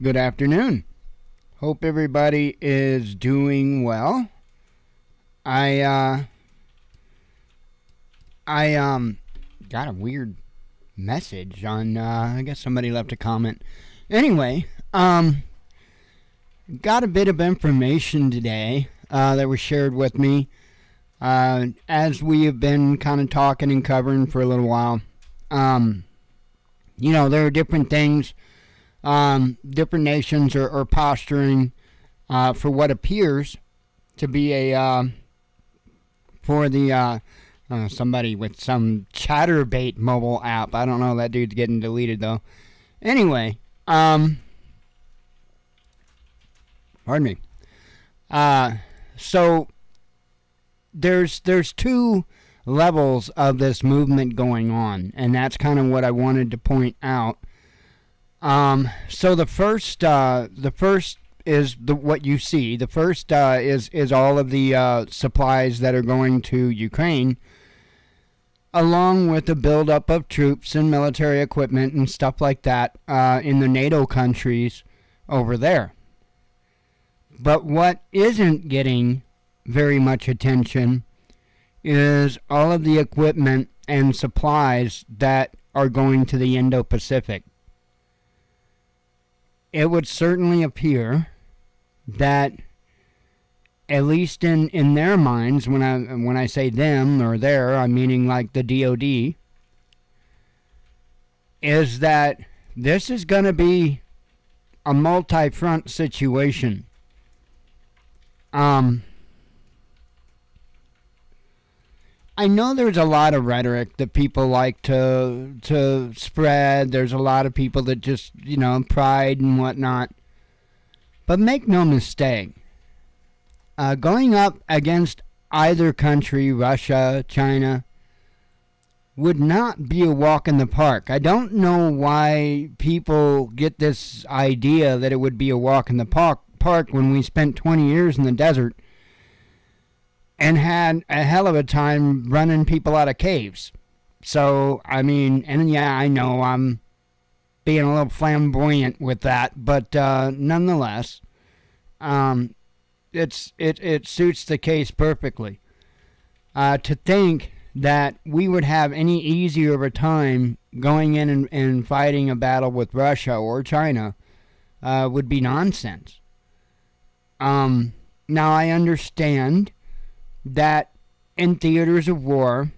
Good afternoon. Hope everybody is doing well. I got a weird message on I guess somebody left a comment. Anyway, got a bit of information today that was shared with me as we have been kind of talking and covering for a little while. There are different things. Different nations are posturing for what appears to be somebody with some Chatterbait mobile app. I don't know, that dude's getting deleted though. Anyway, pardon me. So there's two levels of this movement going on, and that's kind of what I wanted to point out. So the first is what you see. The first is all of the supplies that are going to Ukraine, along with the buildup of troops and military equipment and stuff like that in the Nato countries over there. But what isn't getting very much attention is all of the equipment and supplies that are going to the Indo-Pacific. It would certainly appear that, at least in their minds, when I say them or their, I'm meaning like the DOD, is that this is going to be a multi-front situation. I know there's a lot of rhetoric that people like to spread. There's a lot of people that just, pride and whatnot. But make no mistake, going up against either country, Russia, China, would not be a walk in the park. I don't know why people get this idea that it would be a walk in the park when we spent 20 years in the desert and had a hell of a time running people out of caves. So, I know I'm being a little flamboyant with that, but nonetheless, it suits the case perfectly. To think that we would have any easier of a time going in and fighting a battle with Russia or China would be nonsense. Now, I understand that in theaters of war,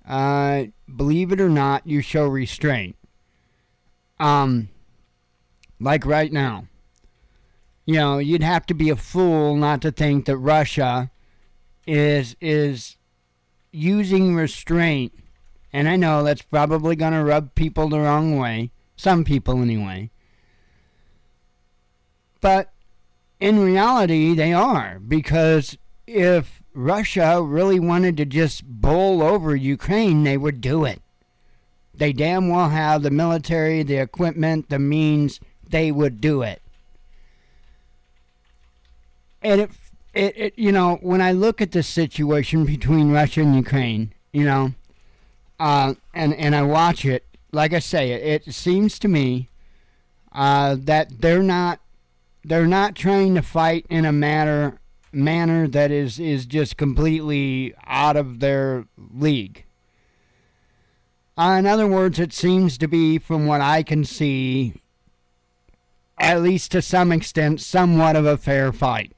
believe it or not, you show restraint. Like right now. You'd have to be a fool not to think that Russia is using restraint. And I know that's probably going to rub people the wrong way. Some people anyway. But in reality, they are. Because if Russia really wanted to just bowl over Ukraine, they would do it. They damn well have the military, the equipment, the means. They would do it. And when I look at the situation between Russia and Ukraine, and I watch it, like I say, it seems to me that they're not trying to fight in a manner that is just completely out of their league. In other words, it seems to be, from what I can see, at least to some extent, somewhat of a fair fight.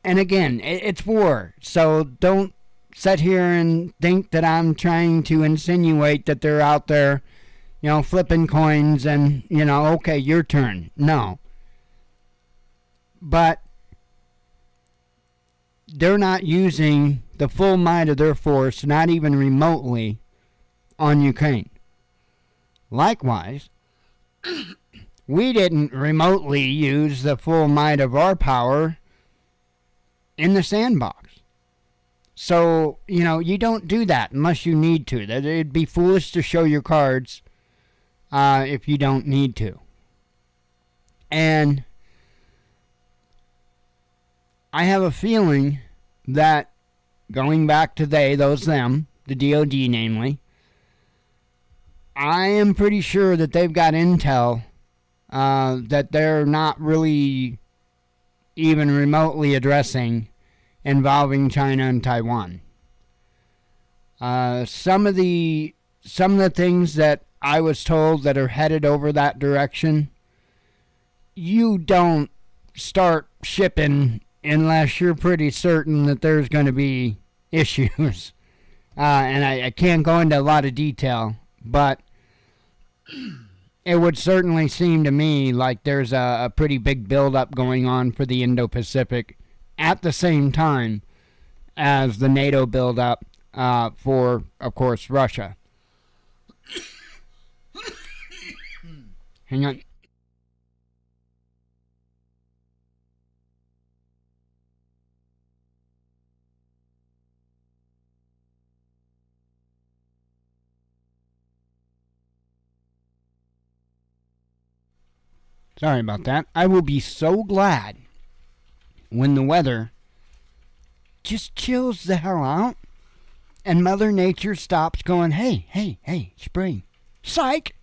And again, it's war, so don't sit here and think that I'm trying to insinuate that they're out there, flipping coins and, okay, your turn. No. But they're not using the full might of their force, not even remotely, on Ukraine. Likewise, we didn't remotely use the full might of our power in the sandbox. So, you don't do that unless you need to. It'd be foolish to show your cards if you don't need to. And I have a feeling that, going back to they, those, them, the DOD namely, I am pretty sure that they've got intel that they're not really even remotely addressing involving China and Taiwan. Some of the things that I was told that are headed over that direction, you don't start shipping unless you're pretty certain that there's going to be issues. And I can't go into a lot of detail, but it would certainly seem to me like there's a pretty big buildup going on for the Indo-Pacific at the same time as the NATO buildup for, of course, Russia. Hang on. Sorry about that. I will be so glad when the weather just chills the hell out and Mother Nature stops going, hey, spring. Psych!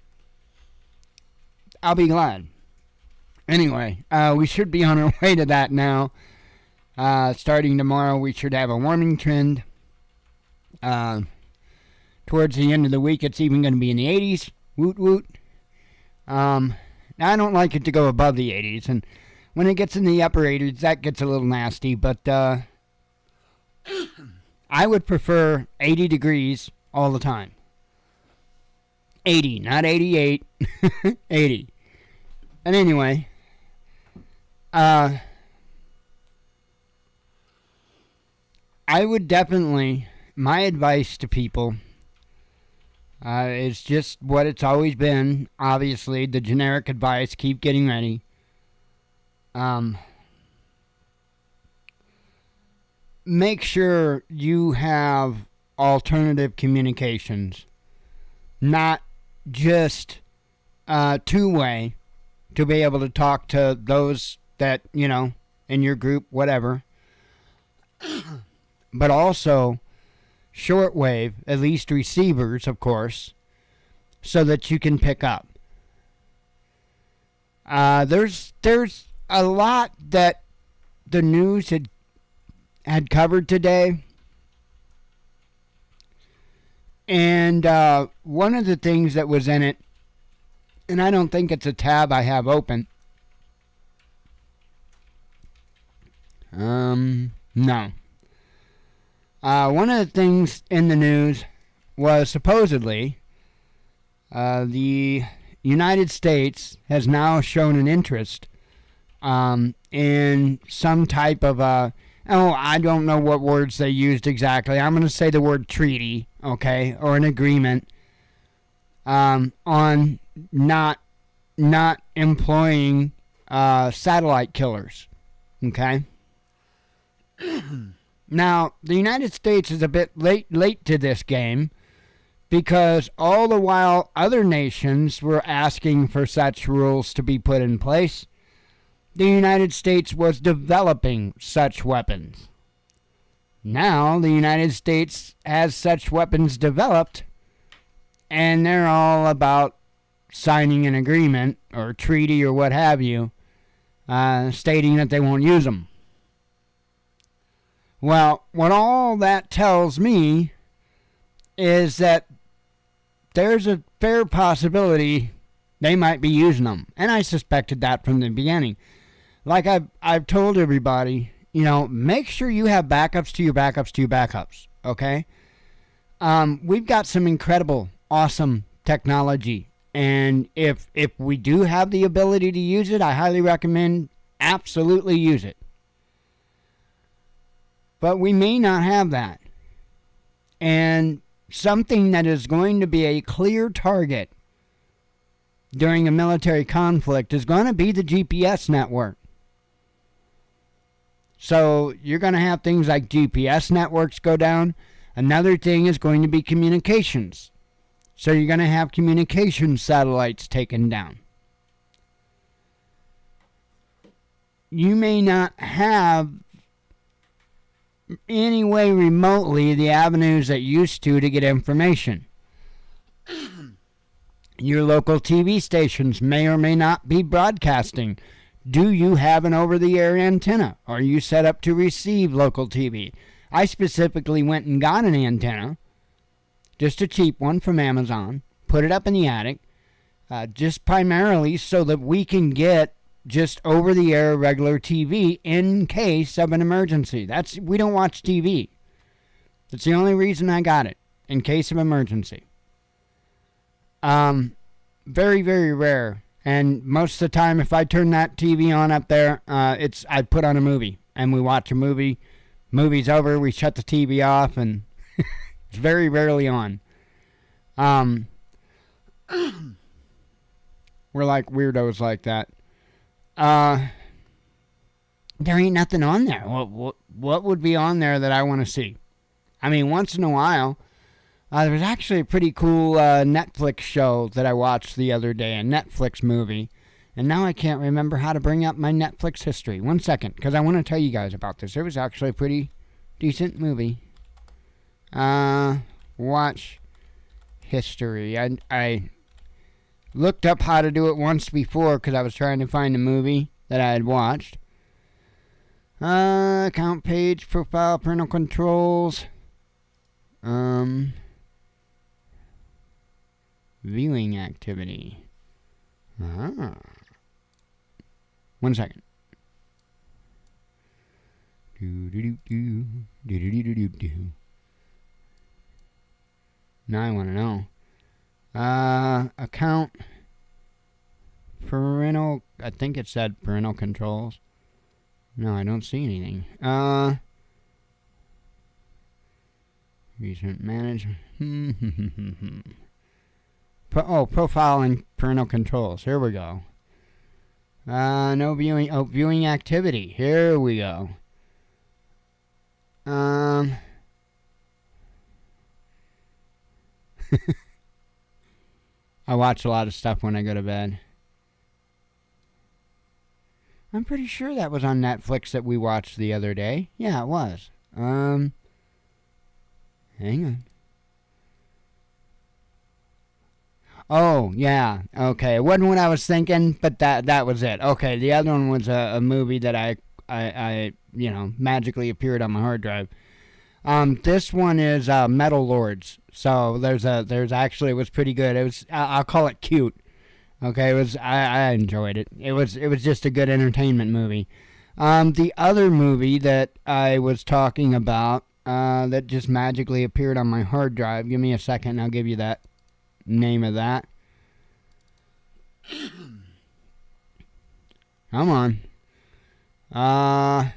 I'll be glad. Anyway, we should be on our way to that now. Starting tomorrow, we should have a warming trend. Towards the end of the week, it's even going to be in the 80s. Woot woot. Now, I don't like it to go above the 80s, and when it gets in the upper 80s, that gets a little nasty, but I would prefer 80 degrees all the time. 80, not 88. 80. And anyway, I would definitely, my advice to people is just what it's always been. Obviously, the generic advice, keep getting ready. Make sure you have alternative communications, not just two-way to be able to talk to those that, in your group, whatever, but also shortwave, at least receivers, of course, so that you can pick up. There's a lot that the news had covered today, and one of the things that was in it, and I don't think it's a tab I have open. No. One of the things in the news was supposedly the United States has now shown an interest in some type of I don't know what words they used exactly. I'm going to say the word treaty, okay, or an agreement on not employing satellite killers, okay? Now, the United States is a bit late to this game because all the while other nations were asking for such rules to be put in place, the United States was developing such weapons. Now, the United States has such weapons developed, and they're all about signing an agreement or treaty or what have you, stating that they won't use them. Well, what all that tells me is that there's a fair possibility they might be using them. And I suspected that from the beginning. Like I've told everybody, make sure you have backups to your backups to your backups, okay? We've got some incredible, awesome technology. And if we do have the ability to use it, I highly recommend absolutely use it. But we may not have that. And something that is going to be a clear target during a military conflict is going to be the GPS network. So you're going to have things like GPS networks go down. Another thing is going to be communications. So you're going to have communication satellites taken down. You may not have any way remotely the avenues that used to get information. Your local TV stations may or may not be broadcasting. Do you have an over-the-air antenna? Are you set up to receive local TV? I specifically went and got an antenna, just a cheap one from Amazon, put it up in the attic, just primarily so that we can get just over-the-air regular TV in case of an emergency. We don't watch TV. That's the only reason I got it, in case of emergency. Very, very rare. And most of the time, if I turn that TV on up there, I put on a movie, and we watch a movie. Movie's over, we shut the TV off, and it's very rarely on. We're like weirdos like that. There ain't nothing on there. What would be on there that I want to see? I mean, once in a while, there was actually a pretty cool Netflix show that I watched the other day, a Netflix movie. And now I can't remember how to bring up my Netflix history. 1 second, because I want to tell you guys about this. It was actually a pretty decent movie. Watch history. I looked up how to do it once before because I was trying to find a movie that I had watched. Account page, profile, parental controls. Viewing activity. 1 second. Now I want to know. Account. Parental. I think it said parental controls. No, I don't see anything. Recent management. Profile and parental controls. Here we go. No viewing. Oh, viewing activity. Here we go. I watch a lot of stuff when I go to bed. I'm pretty sure that was on Netflix that we watched the other day. Yeah, it was. Hang on. Oh, yeah. Okay. It wasn't what I was thinking, but that was it. Okay, the other one was a movie that I magically appeared on my hard drive. This one is Metal Lords. So there's actually, it was pretty good. It was, I'll call it cute. Okay, I enjoyed it. It was just a good entertainment movie. The other movie that I was talking about, that just magically appeared on my hard drive. Give me a second and I'll give you that name of that. Come on. That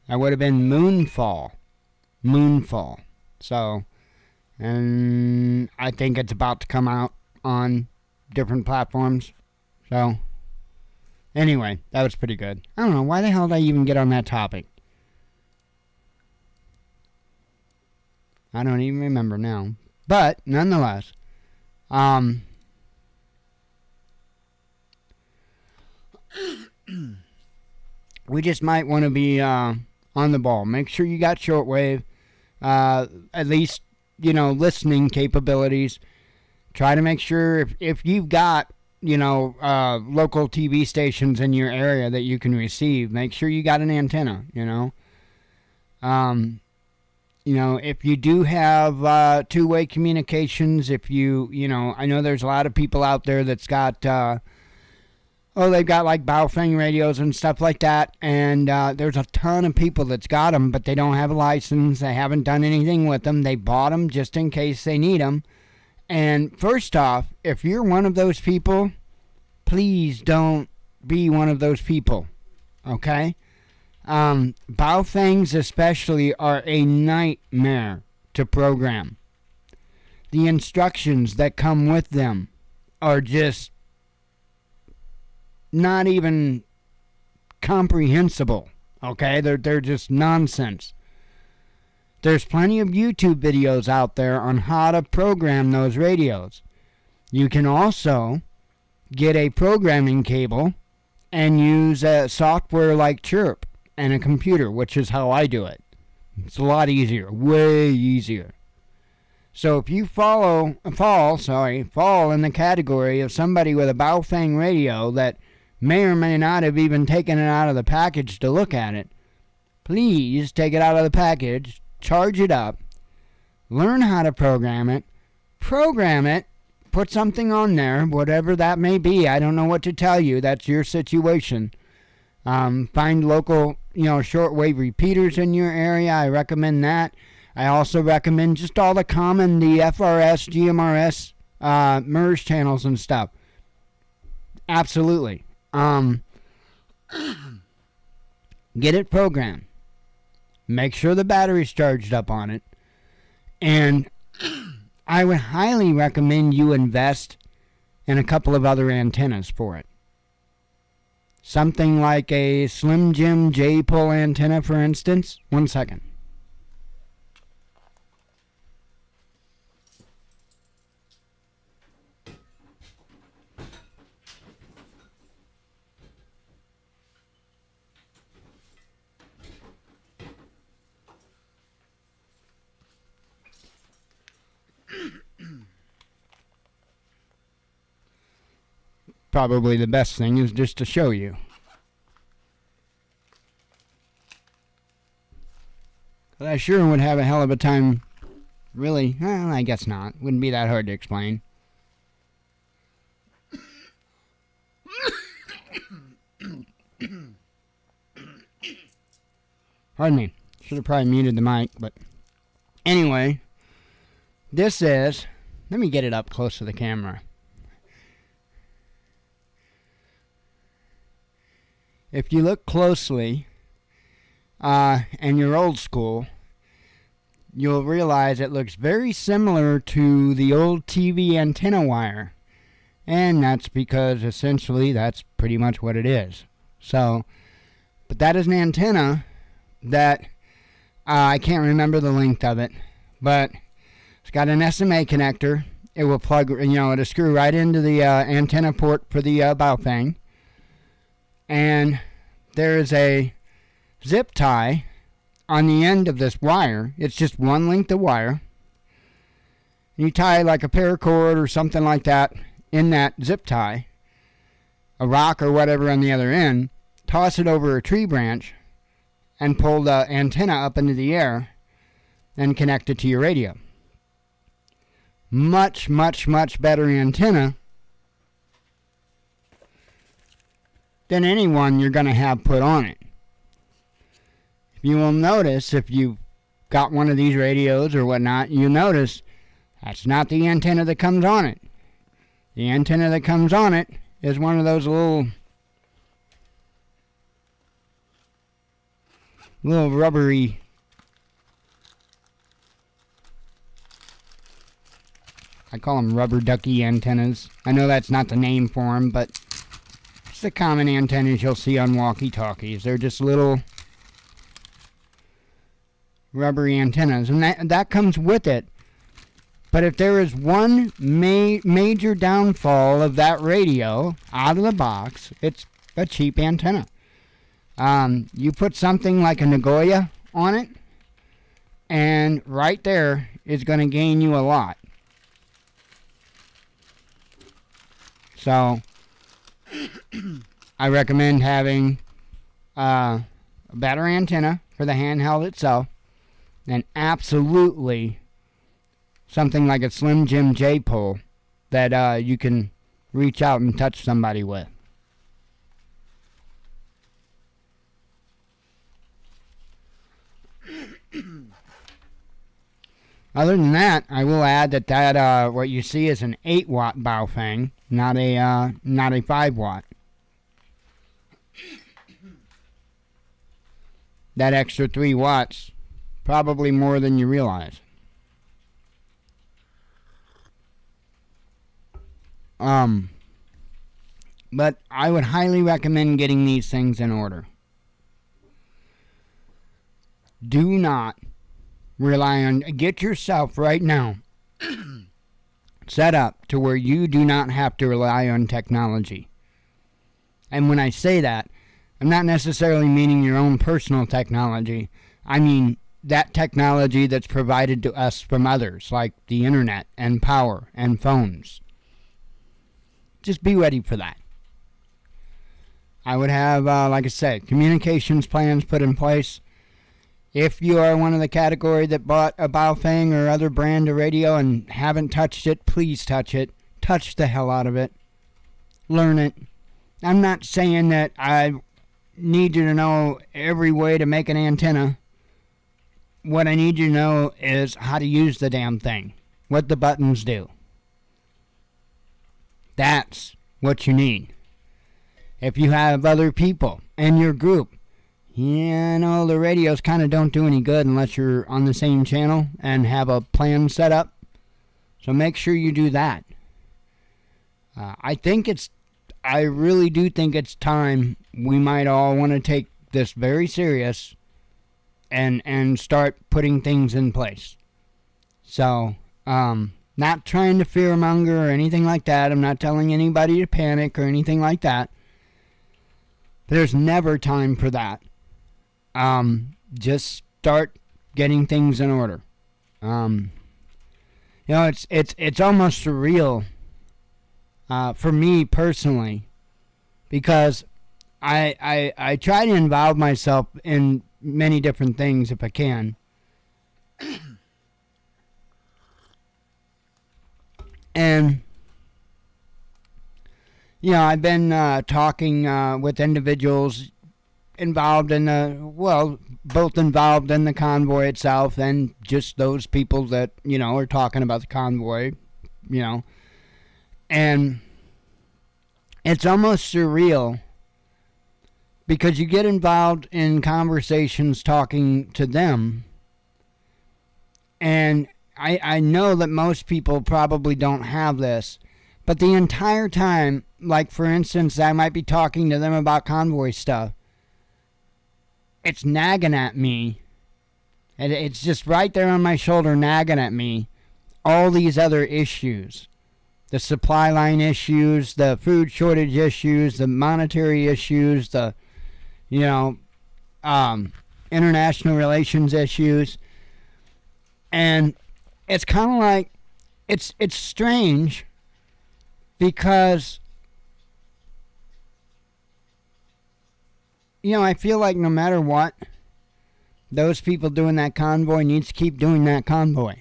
would have been Moonfall. So, and I think it's about to come out on different platforms. So, anyway, that was pretty good. I don't know, why the hell did I even get on that topic? I don't even remember now. But, nonetheless, we just might want to be on the ball. Make sure you got shortwave, at least, listening capabilities. Try to make sure if you've got, local TV stations in your area that you can receive, make sure you got an antenna, if you do have two-way communications, if I know there's a lot of people out there that's got, they've got like Baofeng radios and stuff like that, and there's a ton of people that's got them, but they don't have a license, they haven't done anything with them, they bought them just in case they need them. And first off, if you're one of those people, please don't be one of those people, okay? Baofengs especially are a nightmare to program. The instructions that come with them are just not even comprehensible, okay? They're just nonsense. There's plenty of YouTube videos out there on how to program those radios. You can also get a programming cable and use a software like Chirp and a computer, which is how I do it. It's a lot easier, way easier. So if you fall in the category of somebody with a Baofeng radio that may or may not have even taken it out of the package to look at it, please take it out of the package, charge it up, learn how to program it, put something on there, whatever that may be. I don't know what to tell you. That's your situation. Find local, shortwave repeaters in your area. I recommend that. I also recommend just all the common, the FRS, GMRS, MERS channels and stuff. Absolutely. Get it programmed. Make sure the battery's charged up on it. And I would highly recommend you invest in a couple of other antennas for it. Something like a Slim Jim J-pole antenna, for instance. 1 second. Probably the best thing is just to show you. But I sure would have a hell of a time. Really? Well, I guess not. Wouldn't be that hard to explain. Pardon me. Should have probably muted the mic, but anyway, this is, let me get it up close to the camera. If you look closely, and you're old school, you'll realize it looks very similar to the old TV antenna wire. And that's because essentially that's pretty much what it is. So, but that is an antenna that, I can't remember the length of it, but it's got an SMA connector. It will plug, it'll screw right into the antenna port for the Baofeng. And there is a zip tie on the end of this wire. It's just one length of wire. You tie like a paracord or something like that in that zip tie, a rock or whatever on the other end, toss it over a tree branch, and pull the antenna up into the air and connect it to your radio. Much, much, much better antenna than any one you're going to have put on it. You will notice, if you've got one of these radios or whatnot, you'll notice that's not the antenna that comes on it. The antenna that comes on it is one of those little rubbery, I call them rubber ducky antennas. I know that's not the name for them, but it's the common antennas you'll see on walkie-talkies. They're just little rubbery antennas, and that comes with it. But if there is one major downfall of that radio out of the box, it's a cheap antenna. You put something like a Nagoya on it, and right there is going to gain you a lot. So I recommend having a better antenna for the handheld itself, and absolutely something like a Slim Jim J-pole that you can reach out and touch somebody with. Other than that, I will add that what you see is an 8-watt Baofeng, not a 5-watt. That extra 3 watts, probably more than you realize. But I would highly recommend getting these things in order. Do not rely on, get yourself right now set up to where you do not have to rely on technology. And when I say that, I'm not necessarily meaning your own personal technology. I mean that technology that's provided to us from others, like the internet and power and phones. Just be ready for that. I would have, like I said, communications plans put in place. If you are one of the category that bought a Baofeng or other brand of radio and haven't touched it, please touch it. Touch the hell out of it. Learn it. I'm not saying that I need you to know every way to make an antenna. What I need you to know is how to use the damn thing. What the buttons do. That's what you need. If you have other people in your group, yeah, no, the radios kind of don't do any good unless you're on the same channel and have a plan set up. So make sure you do that. I really do think it's time we might all want to take this very serious and start putting things in place. So, not trying to fearmonger or anything like that. I'm not telling anybody to panic or anything like that. There's never time for that. Just start getting things in order. It's almost surreal for me personally, because I try to involve myself in many different things if I can. And, I've been talking with individuals involved in both involved in the convoy itself and just those people that, are talking about the convoy, And it's almost surreal because you get involved in conversations talking to them, and I know that most people probably don't have this, but the entire time, like for instance, I might be talking to them about convoy stuff, it's nagging at me, and it's just right there on my shoulder nagging at me, all these other issues. The supply line issues, the food shortage issues, the monetary issues, the, international relations issues. And it's kind of like, it's strange because, I feel like no matter what, those people doing that convoy needs to keep doing that convoy.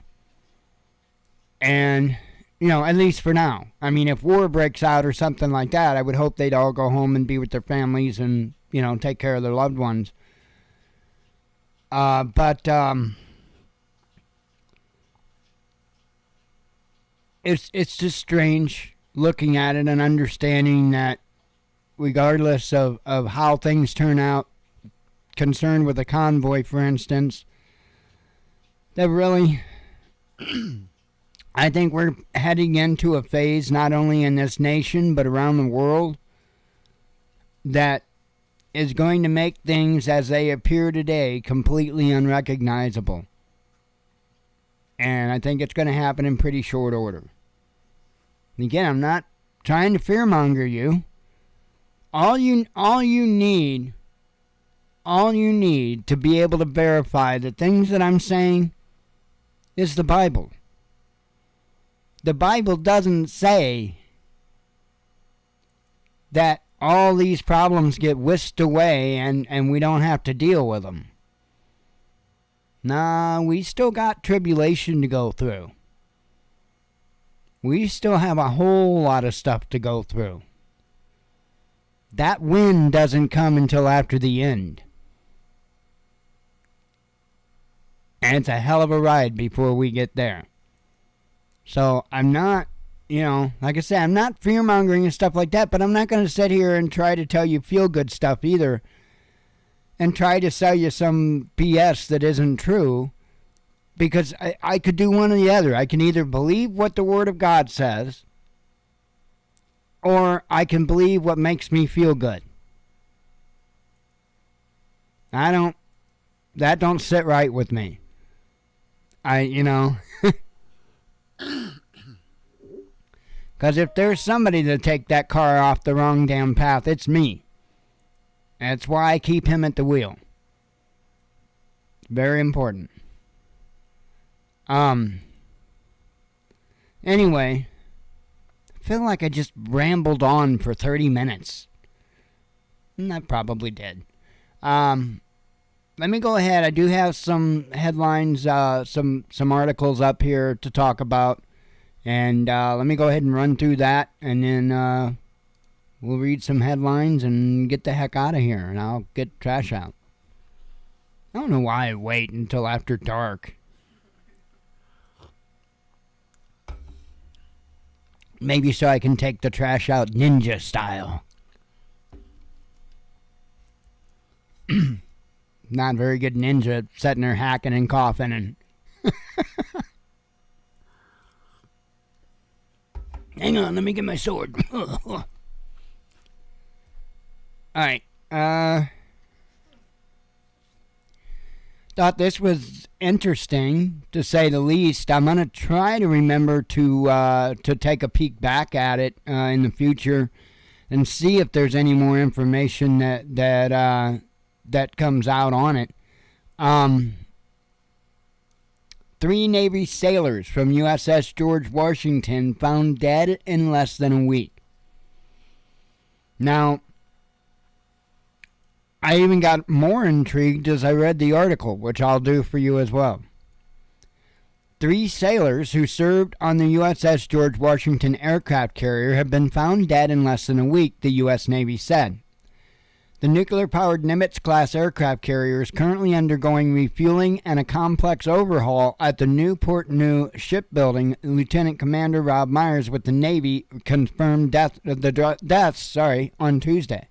And, at least for now. I mean, if war breaks out or something like that, I would hope they'd all go home and be with their families and, take care of their loved ones. But it's just strange looking at it and understanding that regardless of how things turn out, concerned with a convoy, for instance, that really, I think we're heading into a phase, not only in this nation, but around the world, that is going to make things as they appear today completely unrecognizable. And I think it's going to happen in pretty short order. And again, I'm not trying to fearmonger you. All you need to be able to verify the things that I'm saying is the Bible. The Bible doesn't say that all these problems get whisked away and we don't have to deal with them. Nah, we still got tribulation to go through. We still have a whole lot of stuff to go through. That win doesn't come until after the end. And it's a hell of a ride before we get there. So I'm not, like I said, I'm not fear-mongering and stuff like that, but I'm not going to sit here and try to tell you feel-good stuff either and try to sell you some BS that isn't true, because I could do one or the other. I can either believe what the Word of God says, or I can believe what makes me feel good. That don't sit right with me. Because if there's somebody to take that car off the wrong damn path, it's me. That's why I keep him at the wheel. Very important. Anyway, I feel like I just rambled on for 30 minutes. And I probably did. Let me go ahead. I do have some headlines, some articles up here to talk about. And let me go ahead and run through that. And then we'll read some headlines and get the heck out of here. And I'll get trash out. I don't know why I wait until after dark. Maybe so I can take the trash out ninja style. Not very good ninja sitting there hacking and coughing and... Hang on, let me get my sword. Alright, thought this was interesting, to say the least. I'm going to try to remember to take a peek back at it in the future and see if there's any more information that comes out on it. 3 Navy sailors from USS George Washington found dead in less than a week. Now, I even got more intrigued as I read the article, which I'll do for you as well. 3 sailors who served on the USS George Washington aircraft carrier have been found dead in less than a week, the U.S. Navy said. The nuclear-powered Nimitz-class aircraft carrier is currently undergoing refueling and a complex overhaul at the Newport News shipbuilding. Lieutenant Commander Rob Myers with the Navy confirmed deaths on Tuesday.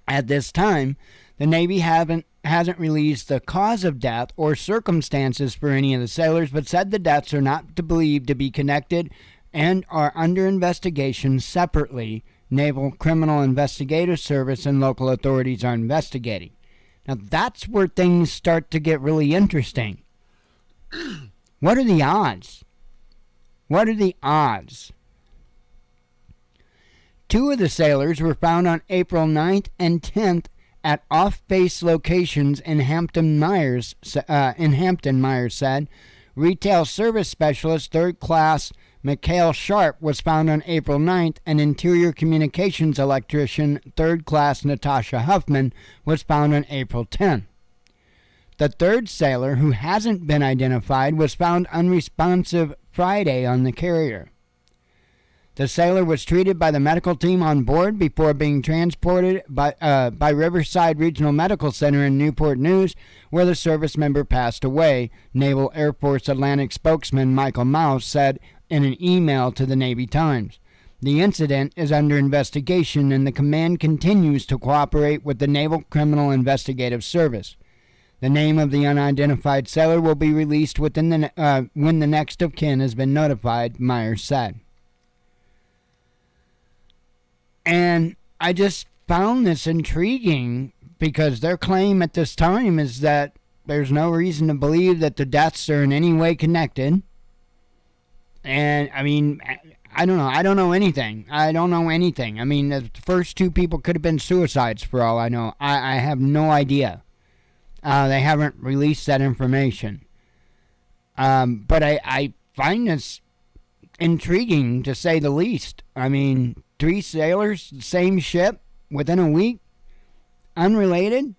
At this time, the Navy hasn't released the cause of death or circumstances for any of the sailors, but said the deaths are not believed to be connected and are under investigation separately. Naval Criminal Investigative Service and local authorities are investigating. Now that's where things start to get really interesting. What are the odds? What are the odds? 2 of the sailors were found on April 9th and 10th at off-base locations in Hampton, Myers said. Retail service specialist 3rd class Mikhail Sharp was found on April 9th, and interior communications electrician 3rd class Natasha Huffman was found on April 10th. The 3rd sailor, who hasn't been identified, was found unresponsive Friday on the carrier. The sailor was treated by the medical team on board before being transported by Riverside Regional Medical Center in Newport News, where the service member passed away, Naval Air Force Atlantic spokesman Michael Mouse said in an email to the Navy Times. The incident is under investigation, and the command continues to cooperate with the Naval Criminal Investigative Service. The name of the unidentified sailor will be released when the next of kin has been notified, Myers said. And I just found this intriguing because their claim at this time is that there's no reason to believe that the deaths are in any way connected. And, I mean, I don't know. I don't know anything. I mean, the first 2 people could have been suicides for all I know. I have no idea. They haven't released that information. But I find this intriguing, to say the least. I mean, 3 sailors, same ship, within a week, unrelated.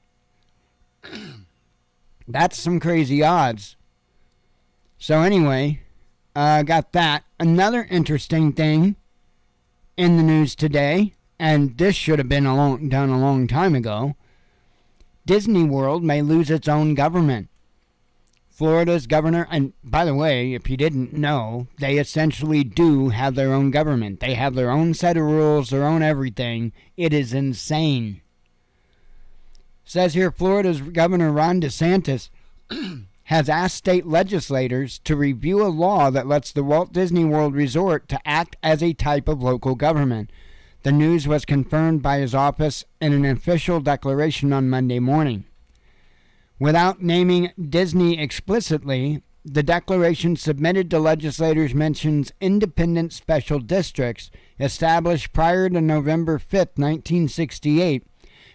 That's some crazy odds. So anyway, got that. Another interesting thing in the news today, and this should have been done a long time ago. Disney World may lose its own government. Florida's governor, and by the way, if you didn't know, they essentially do have their own government. They have their own set of rules, their own everything. It is insane. Says here, Florida's Governor Ron DeSantis has asked state legislators to review a law that lets the Walt Disney World Resort to act as a type of local government. The news was confirmed by his office in an official declaration on Monday morning. Without naming Disney explicitly, the declaration submitted to legislators mentions independent special districts established prior to November 5, 1968,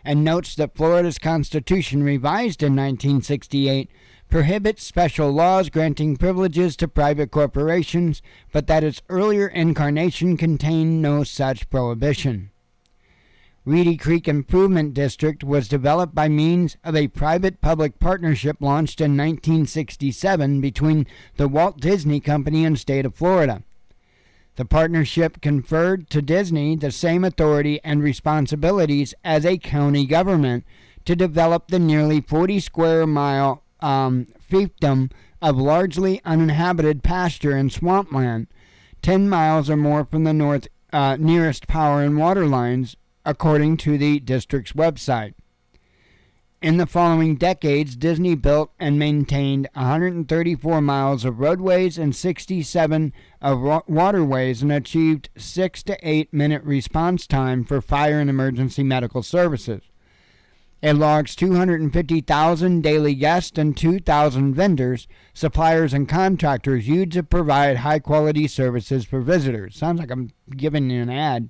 and notes that Florida's Constitution, revised in 1968, prohibits special laws granting privileges to private corporations, but that its earlier incarnation contained no such prohibition. Reedy Creek Improvement District was developed by means of a private-public partnership launched in 1967 between the Walt Disney Company and state of Florida. The partnership conferred to Disney the same authority and responsibilities as a county government to develop the nearly 40-square-mile fiefdom of largely uninhabited pasture and swampland, 10 miles or more from the nearest power and water lines, according to the district's website. In the following decades, Disney built and maintained 134 miles of roadways and 67 of waterways and achieved 6 to 8 minute response time for fire and emergency medical services. It logs 250,000 daily guests and 2,000 vendors, suppliers, and contractors used to provide high-quality services for visitors. Sounds like I'm giving you an ad.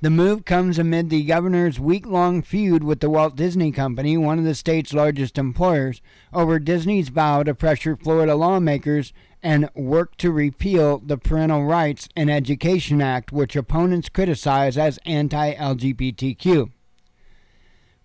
The move comes amid the governor's week-long feud with the Walt Disney Company, one of the state's largest employers, over Disney's vow to pressure Florida lawmakers and work to repeal the Parental Rights and Education Act, which opponents criticize as anti-LGBTQ.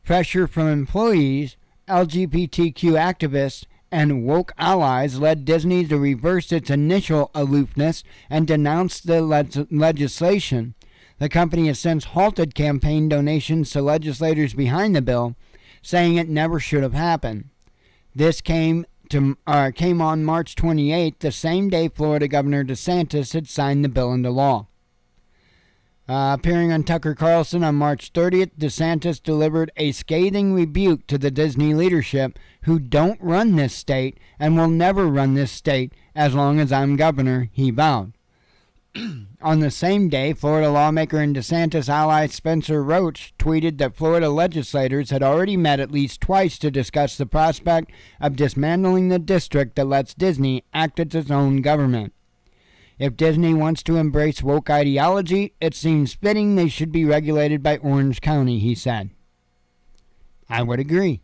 Pressure from employees, LGBTQ activists, and woke allies led Disney to reverse its initial aloofness and denounce the legislation. The company has since halted campaign donations to legislators behind the bill, saying it never should have happened. This came on March 28th, the same day Florida Governor DeSantis had signed the bill into law. Appearing on Tucker Carlson on March 30th, DeSantis delivered a scathing rebuke to the Disney leadership, who don't run this state and will never run this state as long as I'm governor, he vowed. On the same day, Florida lawmaker and DeSantis ally Spencer Roach tweeted that Florida legislators had already met at least twice to discuss the prospect of dismantling the district that lets Disney act as its own government. If Disney wants to embrace woke ideology, it seems fitting they should be regulated by Orange County, he said. I would agree.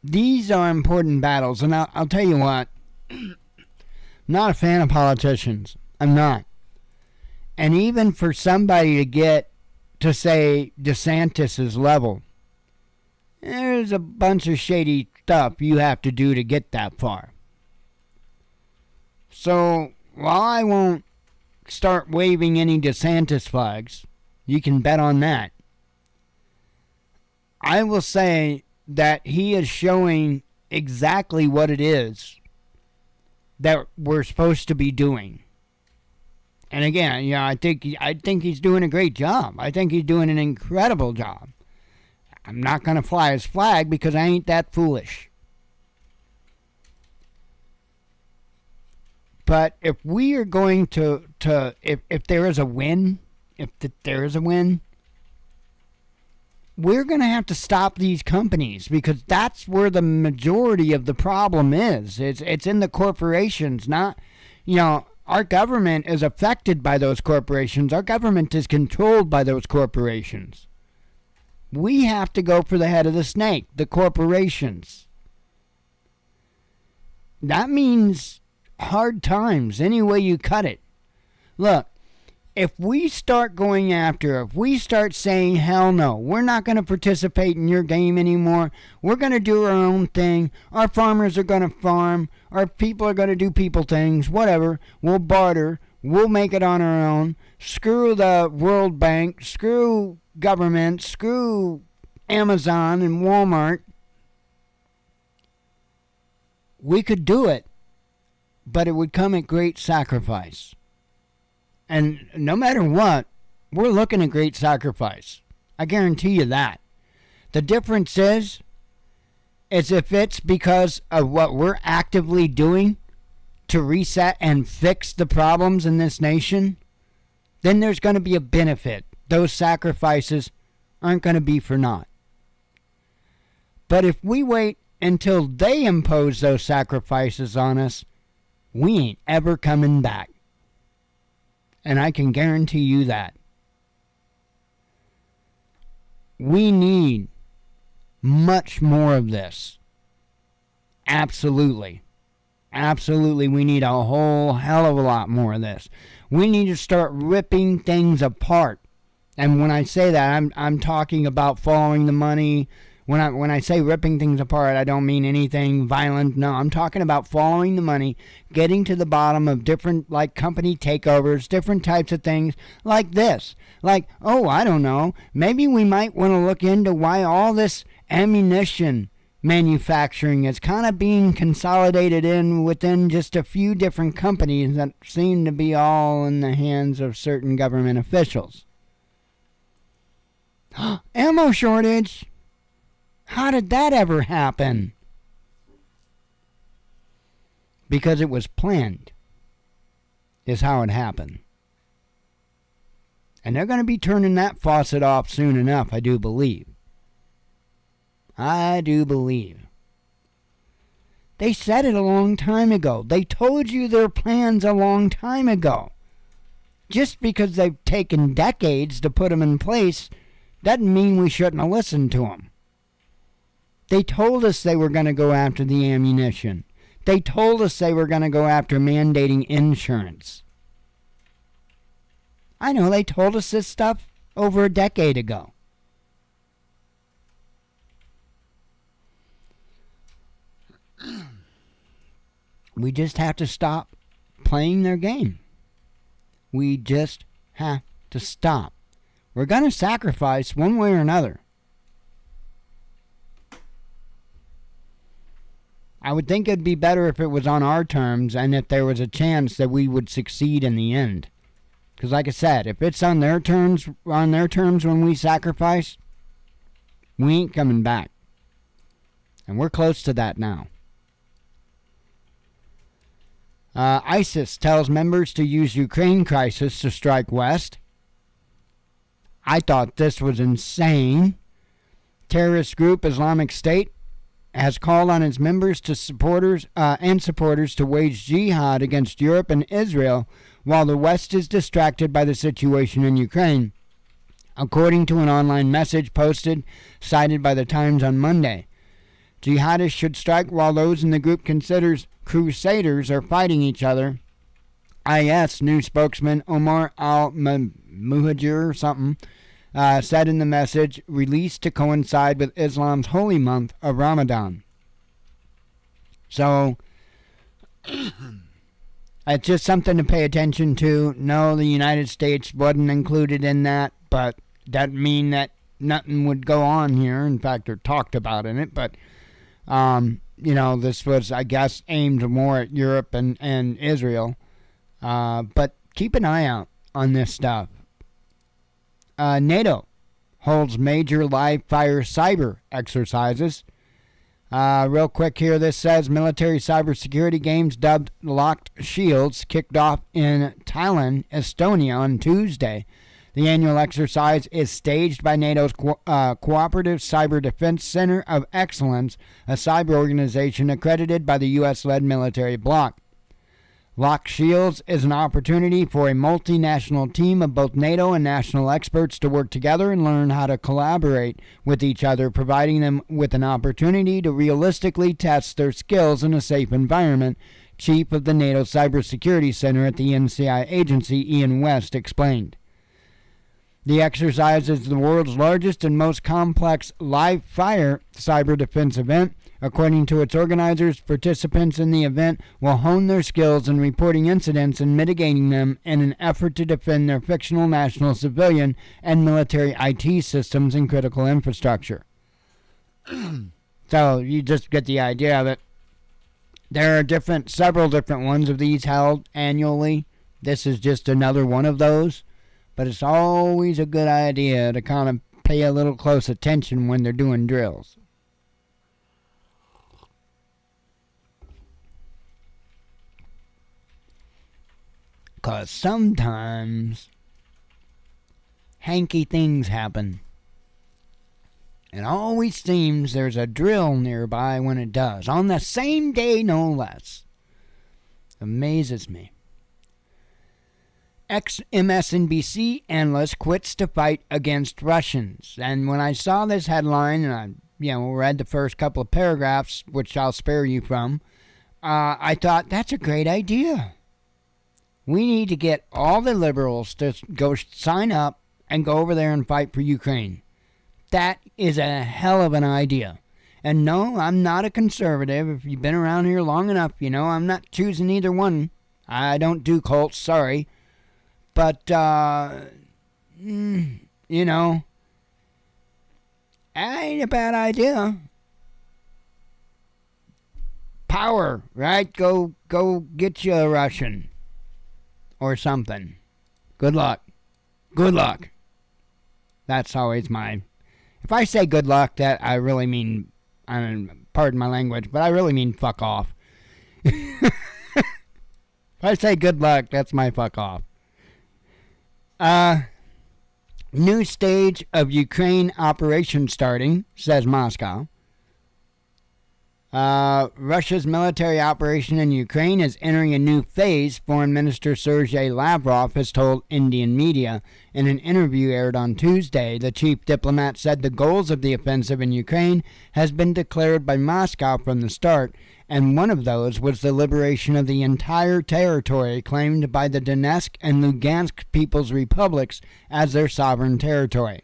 These are important battles, and I'll tell you what, I'm not a fan of politicians. I'm not. And even for somebody to get to, say, DeSantis' level, there's a bunch of shady stuff you have to do to get that far. So, while I won't start waving any DeSantis flags, you can bet on that, I will say that he is showing exactly what it is that we're supposed to be doing. And again, yeah, I think he's doing a great job. I think he's doing an incredible job. I'm not going to fly his flag because I ain't that foolish. But if we are going to if there is a win, we're going to have to stop these companies, because that's where the majority of the problem is. It's in the corporations, not, our government is affected by those corporations. Our government is controlled by those corporations. We have to go for the head of the snake, the corporations. That means hard times, any way you cut it. Look, if we start saying, hell no, we're not going to participate in your game anymore, we're going to do our own thing, our farmers are going to farm, our people are going to do people things, whatever, we'll barter, we'll make it on our own, screw the World Bank, screw government, screw Amazon and Walmart, we could do it, but it would come at great sacrifice. And no matter what, we're looking at great sacrifice. I guarantee you that. The difference is if it's because of what we're actively doing to reset and fix the problems in this nation, then there's going to be a benefit. Those sacrifices aren't going to be for naught. But if we wait until they impose those sacrifices on us, we ain't ever coming back. And I can guarantee you that. We need much more of this. Absolutely. Absolutely, we need a whole hell of a lot more of this. We need to start ripping things apart. And when I say that, I'm talking about following the money. When I say ripping things apart, I don't mean anything violent. No, I'm talking about following the money, getting to the bottom of different, like, company takeovers, different types of things like this. Like, oh, I don't know, maybe we might want to look into why all this ammunition manufacturing is kind of being consolidated in within just a few different companies that seem to be all in the hands of certain government officials. Ammo shortage. How did that ever happen? Because it was planned, is how it happened. And they're going to be turning that faucet off soon enough, I do believe. I do believe. They said it a long time ago. They told you their plans a long time ago. Just because they've taken decades to put them in place doesn't mean we shouldn't have listened to them. They told us they were going to go after the ammunition. They told us they were going to go after mandating insurance. I know they told us this stuff over a decade ago. We just have to stop playing their game. We just have to stop. We're going to sacrifice one way or another. I would think it'd be better if it was on our terms and if there was a chance that we would succeed in the end. Because like I said, if it's on their terms when we sacrifice, we ain't coming back. And we're close to that now. ISIS tells members to use Ukraine crisis to strike West. I thought this was insane. Terrorist group Islamic State has called on its members to supporters to wage jihad against Europe and Israel while the West is distracted by the situation in Ukraine, according to an online message posted cited by the Times on Monday. Jihadists should strike while those in the group considers crusaders are fighting each other. IS news spokesman Omar al-Muhajir or something said in the message released to coincide with Islam's holy month of Ramadan. So, it's just something to pay attention to. No, the United States wasn't included in that, but that mean that nothing would go on here. In fact, they're talked about in it, but, this was, I guess, aimed more at Europe and Israel. But keep an eye out on this stuff. NATO holds major live fire cyber exercises. Real quick here, this says military cybersecurity games dubbed Locked Shields kicked off in Tallinn, Estonia on Tuesday. The annual exercise is staged by NATO's Cooperative Cyber Defense Center of Excellence, a cyber organization accredited by the U.S.-led military bloc. Locked Shields is an opportunity for a multinational team of both NATO and national experts to work together and learn how to collaborate with each other, providing them with an opportunity to realistically test their skills in a safe environment, Chief of the NATO Cybersecurity Center at the NCI agency, Ian West, explained. The exercise is the world's largest and most complex live-fire cyber defense event. According to its organizers, participants in the event will hone their skills in reporting incidents and mitigating them in an effort to defend their fictional national civilian and military IT systems and critical infrastructure. So you just get the idea of it. There are several different ones of these held annually. This is just another one of those. But it's always a good idea to kind of pay a little close attention when they're doing drills. Because sometimes hanky things happen. It always seems there's a drill nearby when it does. On the same day, no less. Amazes me. Ex-MSNBC analyst quits to fight against Russians. And when I saw this headline, and I read the first couple of paragraphs, which I'll spare you from, I thought, that's a great idea. We need to get all the liberals to go sign up and go over there and fight for Ukraine. That is a hell of an idea. And no, I'm not a conservative. If you've been around here long enough, you know I'm not choosing either one. I don't do cults, sorry. But, you know, that ain't a bad idea. Power, right? Go get you a Russian. Or something. Good luck. Good luck. That's always mine. If I say good luck, that I really mean, pardon my language, but I really mean fuck off. If I say good luck, that's my fuck off. New stage of Ukraine operation starting, says Moscow. Russia's military operation in Ukraine is entering a new phase, Foreign Minister Sergei Lavrov has told Indian media. In an interview aired on Tuesday, the chief diplomat said the goals of the offensive in Ukraine has been declared by Moscow from the start, and one of those was the liberation of the entire territory claimed by the Donetsk and Lugansk People's Republics as their sovereign territory.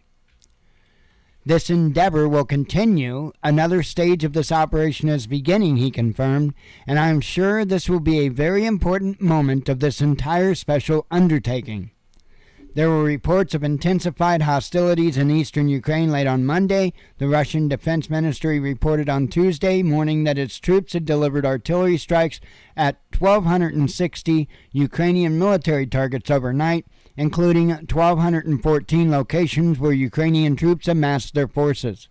This endeavor will continue. Another stage of this operation is beginning, he confirmed, and I am sure this will be a very important moment of this entire special undertaking. There were reports of intensified hostilities in eastern Ukraine late on Monday. The Russian Defense Ministry reported on Tuesday morning that its troops had delivered artillery strikes at 1,260 Ukrainian military targets overnight, including 1,214 locations where Ukrainian troops amassed their forces.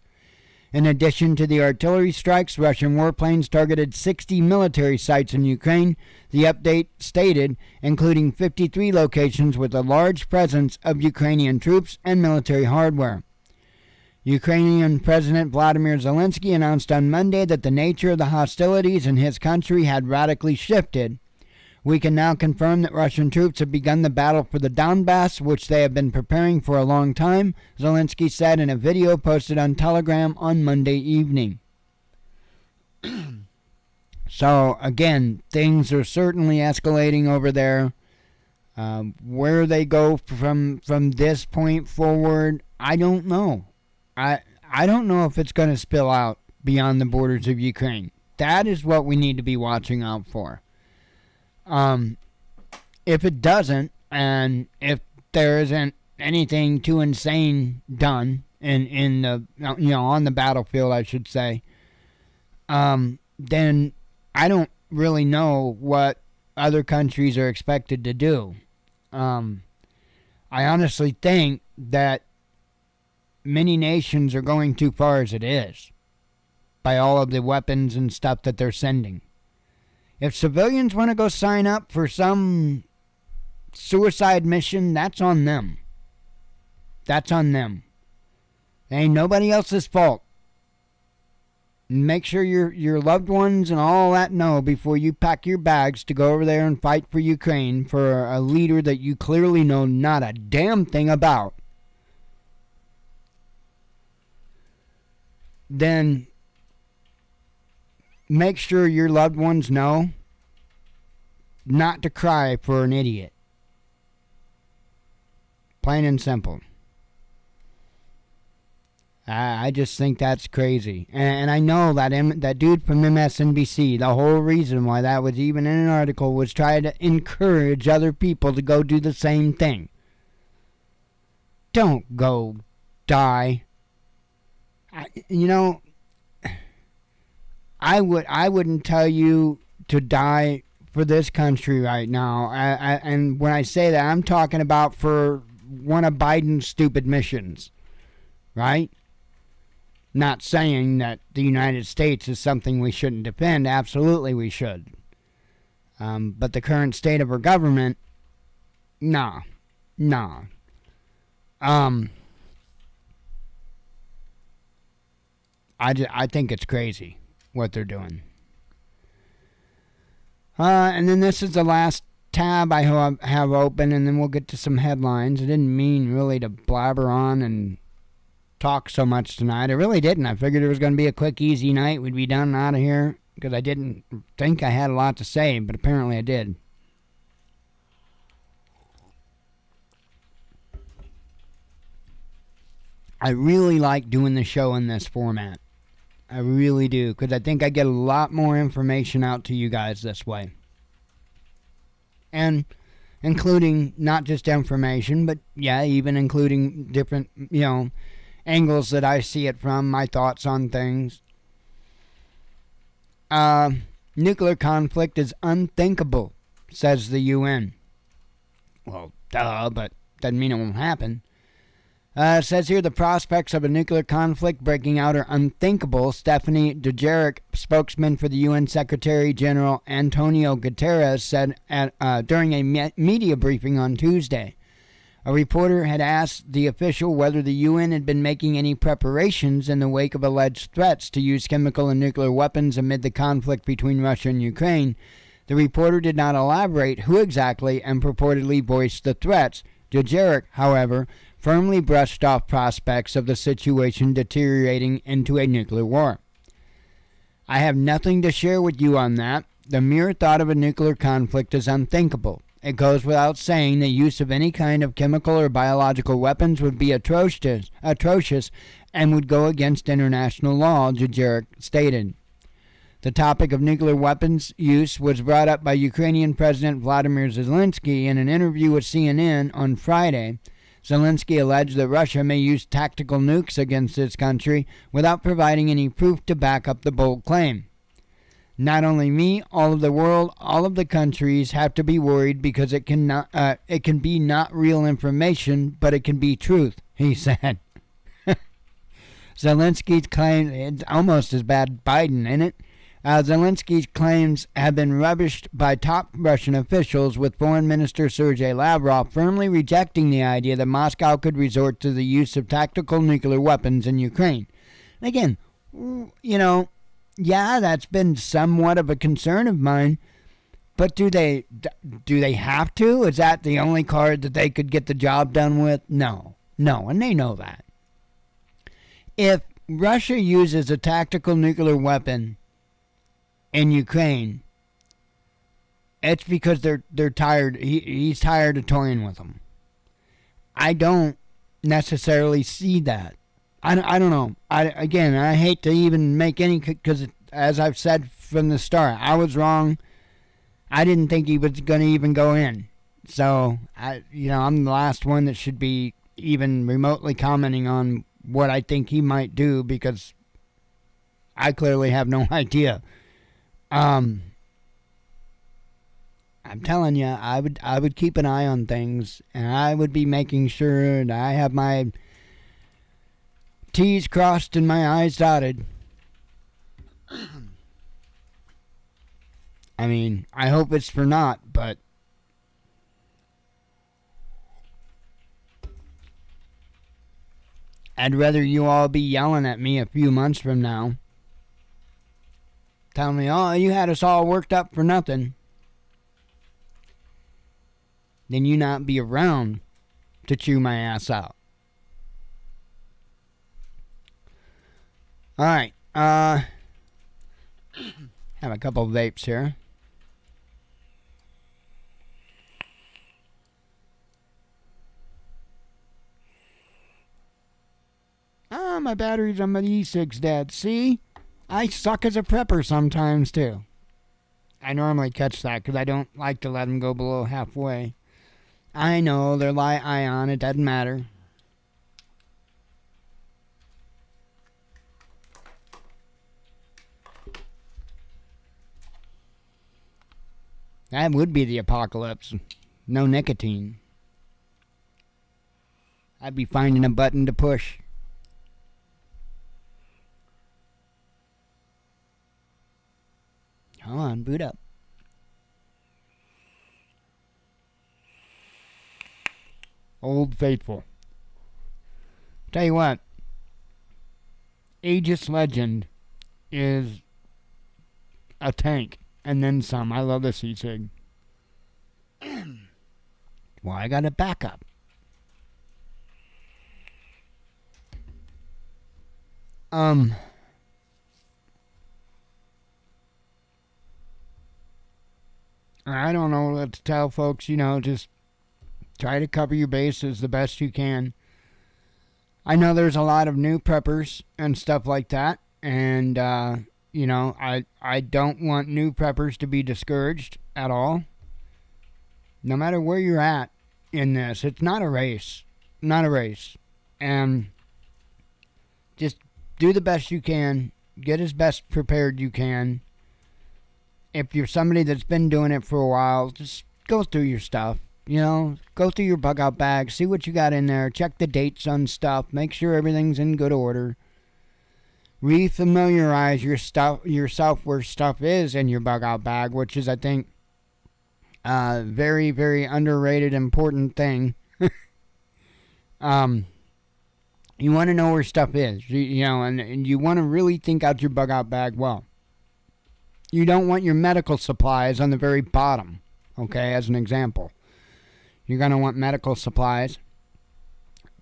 In addition to the artillery strikes, Russian warplanes targeted 60 military sites in Ukraine, the update stated, including 53 locations with a large presence of Ukrainian troops and military hardware. Ukrainian President Vladimir Zelensky announced on Monday that the nature of the hostilities in his country had radically shifted. We can now confirm that Russian troops have begun the battle for the Donbass, which they have been preparing for a long time, Zelensky said in a video posted on Telegram on Monday evening. So, again, things are certainly escalating over there. Where they go from this point forward, I don't know. I don't know if it's going to spill out beyond the borders of Ukraine. That is what we need to be watching out for. If it doesn't, and if there isn't anything too insane done in the on the battlefield, I should say, then I don't really know what other countries are expected to do. I honestly think that many nations are going too far as it is by all of the weapons and stuff that they're sending. If civilians want to go sign up for some suicide mission, that's on them. That's on them. It ain't nobody else's fault. Make sure your loved ones and all that know before you pack your bags to go over there and fight for Ukraine for a leader that you clearly know not a damn thing about. Then make sure your loved ones know not to cry for an idiot. Plain and simple. I just think that's crazy. And I know that dude from MSNBC, the whole reason why that was even in an article was try to encourage other people to go do the same thing. Don't go die. I wouldn't tell you to die for this country right now. And when I say that, I'm talking about for one of Biden's stupid missions, right? Not saying that the United States is something we shouldn't defend. Absolutely we should. But the current state of our government, nah. I think it's crazy what they're doing. And then this is the last tab I have open, and then we'll get to some headlines. I didn't mean really to blabber on and talk so much tonight. I really didn't. I figured it was going to be a quick, easy night. We'd be done and out of here because I didn't think I had a lot to say, but apparently I did. I really like doing the show in this format. I really do, because I think I get a lot more information out to you guys this way. And including not just information, but yeah, even including different, angles that I see it from, my thoughts on things. Nuclear conflict is unthinkable, says the UN. Well, duh, but doesn't mean it won't happen. It says here the prospects of a nuclear conflict breaking out are unthinkable. Stephanie Dujarric, spokesman for the UN Secretary General Antonio Guterres, said during a media briefing on Tuesday. A reporter had asked the official whether the UN had been making any preparations in the wake of alleged threats to use chemical and nuclear weapons amid the conflict between Russia and Ukraine. The reporter did not elaborate who exactly and purportedly voiced the threats. Dujarric, however, firmly brushed off prospects of the situation deteriorating into a nuclear war. I have nothing to share with you on that. The mere thought of a nuclear conflict is unthinkable. It goes without saying the use of any kind of chemical or biological weapons would be atrocious and would go against international law, Dujarric stated. The topic of nuclear weapons use was brought up by Ukrainian President Vladimir Zelensky in an interview with CNN on Friday. Zelensky alleged that Russia may use tactical nukes against its country without providing any proof to back up the bold claim. Not only me, all of the world, all of the countries have to be worried because it can be not real information, but it can be truth, he said. Zelensky's claim, it's almost as bad as Biden, isn't it? Zelensky's claims have been rubbished by top Russian officials, with Foreign Minister Sergei Lavrov firmly rejecting the idea that Moscow could resort to the use of tactical nuclear weapons in Ukraine. And again, yeah, that's been somewhat of a concern of mine, but do they have to? Is that the only card that they could get the job done with? No, and they know that. If Russia uses a tactical nuclear weapon in Ukraine, it's because they're tired. He's tired of toying with them. I don't necessarily see that. I don't know. I hate to even make any, because as I've said from the start, I was wrong. I didn't think he was going to even go in. So I'm the last one that should be even remotely commenting on what I think he might do, because I clearly have no idea. I'm telling you, I would keep an eye on things, and I would be making sure that I have my T's crossed and my I's dotted. I mean, I hope it's for naught, but I'd rather you all be yelling at me a few months from now, telling me, oh, you had us all worked up for nothing, than you not be around to chew my ass out. Alright, have a couple of vapes here. My batteries on my E6 dead. See? I suck as a prepper sometimes, too. I normally catch that because I don't like to let them go below halfway. I know, they're ion, it doesn't matter. That would be the apocalypse. No nicotine. I'd be finding a button to push. Come on, boot up. Old Faithful. Tell you what, Aegis Legend is a tank, and then some. I love this e-cig. Well, I got a backup. I don't know what to tell folks, just try to cover your bases the best you can. I know there's a lot of new preppers and stuff like that, and, I don't want new preppers to be discouraged at all. No matter where you're at in this, it's not a race. Not a race. And just do the best you can. Get as best prepared you can. If you're somebody that's been doing it for a while, just go through your stuff. Go through your bug out bag, see what you got in there, check the dates on stuff, make sure everything's in good order. Refamiliarize yourself where stuff is in your bug out bag, which is, I think, a very, very underrated, important thing. You want to know where stuff is, and you want to really think out your bug out bag well. You don't want your medical supplies on the very bottom, okay, as an example. You're going to want medical supplies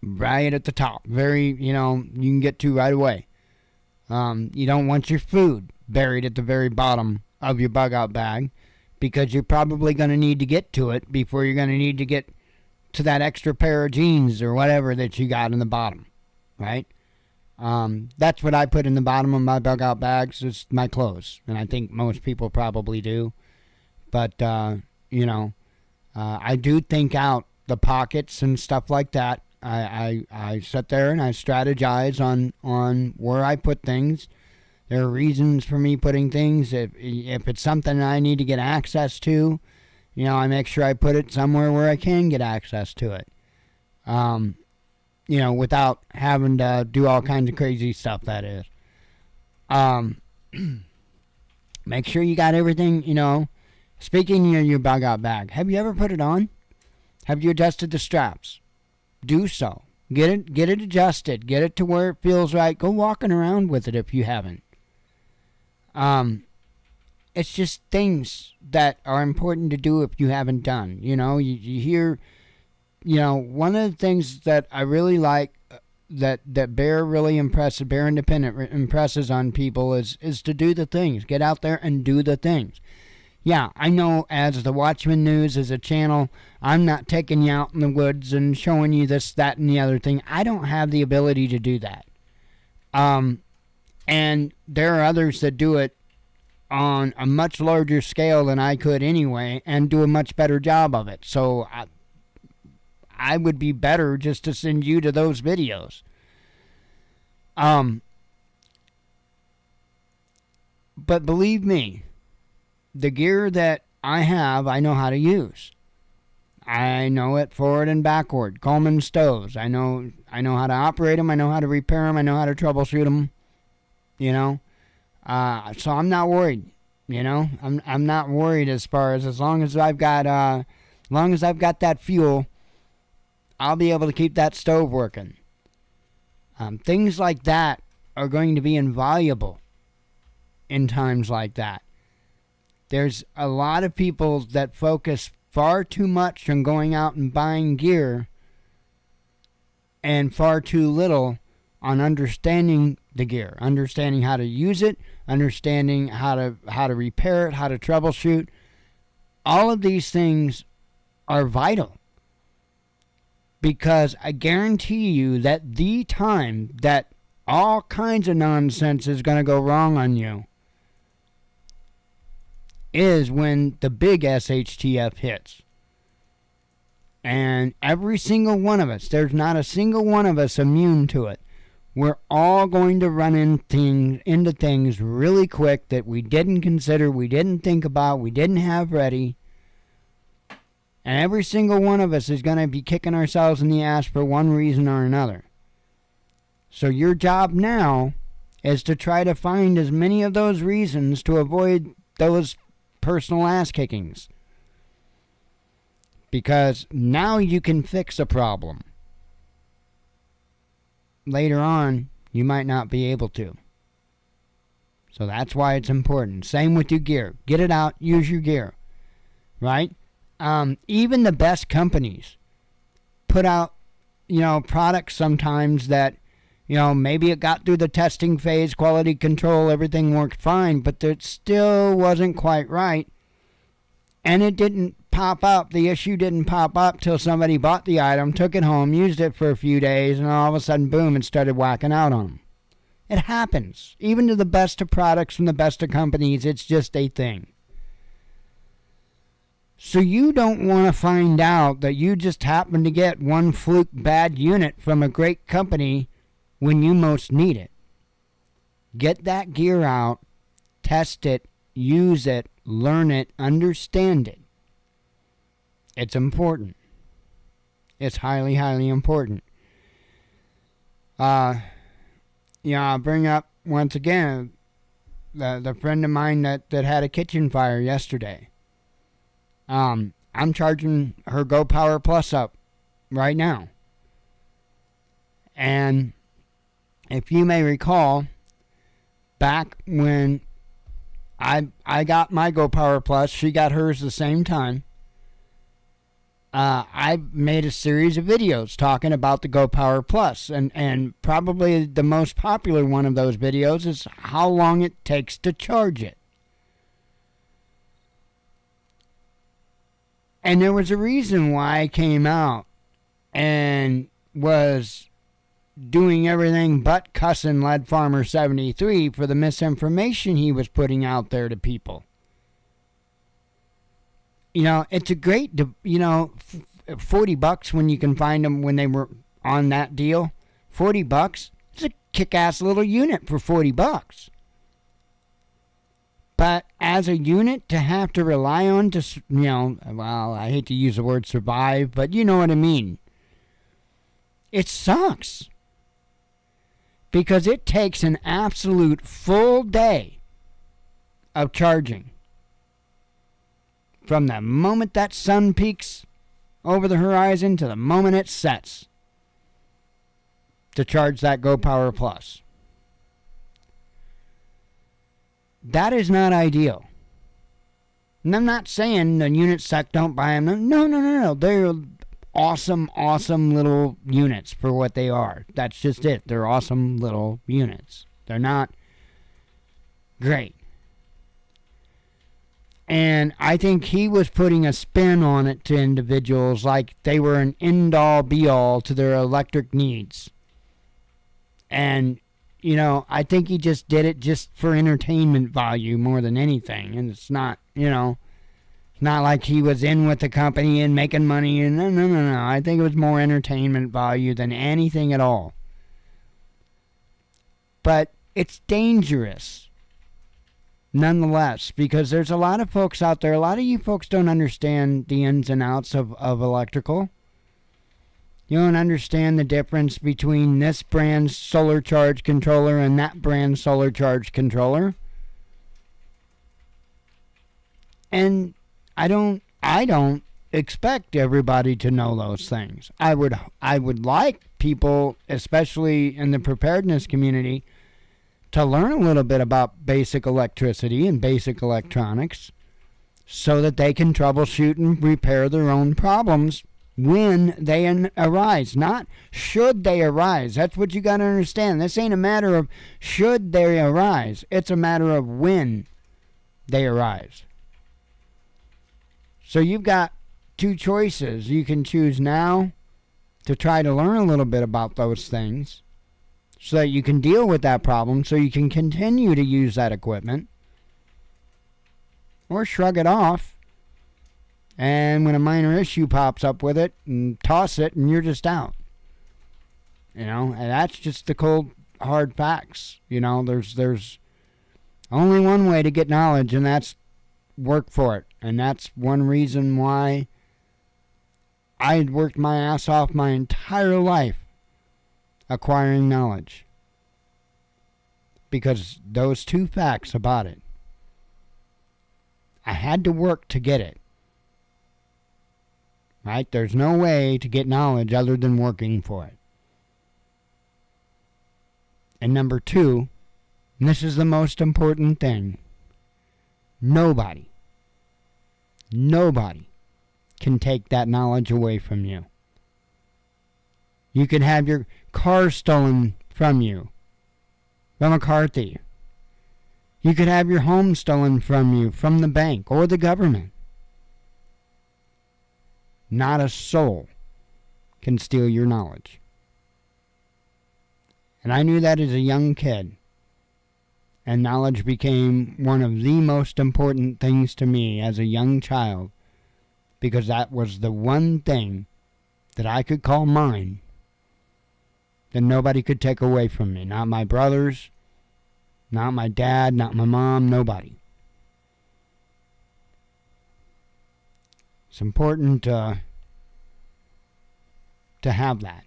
right at the top. You can get to right away. You don't want your food buried at the very bottom of your bug out bag, because you're probably going to need to get to it before you're going to need to get to that extra pair of jeans or whatever that you got in the bottom, right? That's what I put in the bottom of my bug out bags, is my clothes, and I think most people probably do. But, I do think out the pockets and stuff like that. I sit there and I strategize on where I put things. There are reasons for me putting things. If it's something I need to get access to, I make sure I put it somewhere where I can get access to it. Without having to do all kinds of crazy stuff, that is. Make sure you got everything, Speaking of your bug out bag, have you ever put it on? Have you adjusted the straps? Do so. Get it adjusted. Get it to where it feels right. Go walking around with it if you haven't. It's just things that are important to do if you haven't done. You hear, one of the things that I really like that Bear really impresses, Bear Independent impresses on people is to do the things. Get out there and do the things. Yeah, I know as the Watchman News is a channel, I'm not taking you out in the woods and showing you this, that, and the other thing. I don't have the ability to do that. And there are others that do it on a much larger scale than I could anyway, and do a much better job of it. So I would be better just to send you to those videos. But believe me, the gear that I have, I know how to use. I know it forward and backward. Coleman stoves. I know how to operate them. I know how to repair them. I know how to troubleshoot them. So I'm not worried. I'm not worried as long as I've got that fuel, I'll be able to keep that stove working. Things like that are going to be invaluable in times like that. There's a lot of people that focus far too much on going out and buying gear and far too little on understanding the gear, understanding how to use it, understanding how to repair it, how to troubleshoot. All of these things are vital, because I guarantee you that the time that all kinds of nonsense is going to go wrong on you is when the big SHTF hits. And every single one of us, there's not a single one of us immune to it. We're all going to run into things really quick that we didn't consider, we didn't think about, we didn't have ready. And every single one of us is going to be kicking ourselves in the ass for one reason or another. So your job now is to try to find as many of those reasons to avoid those personal ass kickings. Because now you can fix a problem. Later on, you might not be able to. So that's why it's important. Same with your gear. Get it out, use your gear. Right? Even the best companies put out, products sometimes that, maybe it got through the testing phase, quality control, everything worked fine, but it still wasn't quite right. And it didn't pop up. The issue didn't pop up till somebody bought the item, took it home, used it for a few days, and all of a sudden, boom, it started whacking out on them. It happens. Even to the best of products from the best of companies, it's just a thing. So you don't want to find out that you just happen to get one fluke bad unit from a great company when you most need it. Get that gear out, test it, use it, learn it, understand it. It's important. It's highly, highly important. I'll bring up once again the friend of mine that had a kitchen fire yesterday. I'm charging her Go Power Plus up right now. And if you may recall, back when I got my Go Power Plus, she got hers the same time. I made a series of videos talking about the Go Power Plus, and probably the most popular one of those videos is how long it takes to charge it. And there was a reason why I came out and was doing everything but cussing Lead Farmer 73 for the misinformation he was putting out there to people. It's a great, $40 when you can find them when they were on that deal. $40, it's a kick-ass little unit for $40. But as a unit to have to rely on to, I hate to use the word survive, but you know what I mean. It sucks. Because it takes an absolute full day of charging. From the moment that sun peaks over the horizon to the moment it sets. To charge that Go Power Plus. That is not ideal. And I'm not saying the units suck, don't buy them. No. They're awesome, awesome little units for what they are. That's just it. They're awesome little units. They're not great. And I think he was putting a spin on it to individuals like they were an end-all, be-all to their electric needs. And I think he just did it just for entertainment value more than anything. And it's not, it's not like he was in with the company and making money. And no. I think it was more entertainment value than anything at all. But it's dangerous, nonetheless, because there's a lot of folks out there. A lot of you folks don't understand the ins and outs of electrical. You don't understand the difference between this brand's solar charge controller and that brand's solar charge controller. And I don't expect everybody to know those things. I would like people, especially in the preparedness community, to learn a little bit about basic electricity and basic electronics so that they can troubleshoot and repair their own problems when they arise, not should they arise. That's what you got to understand. This ain't a matter of should they arise. It's a matter of when they arise. So you've got two choices. You can choose now to try to learn a little bit about those things so that you can deal with that problem, so you can continue to use that equipment, or shrug it off. And when a minor issue pops up with it, and toss it, and you're just out. And that's just the cold, hard facts. There's only one way to get knowledge, and that's work for it. And that's one reason why I had worked my ass off my entire life acquiring knowledge. Because those two facts about it. I had to work to get it. Right? There's no way to get knowledge other than working for it. And number two, and this is the most important thing, nobody can take that knowledge away from you. You can have your car stolen from you, from a car thief. You could have your home stolen from you, from the bank or the government. Not a soul can steal your knowledge. And I knew that as a young kid. And knowledge became one of the most important things to me as a young child, because that was the one thing that I could call mine that nobody could take away from me. Not my brothers, not my dad, not my mom, nobody. It's important to have that.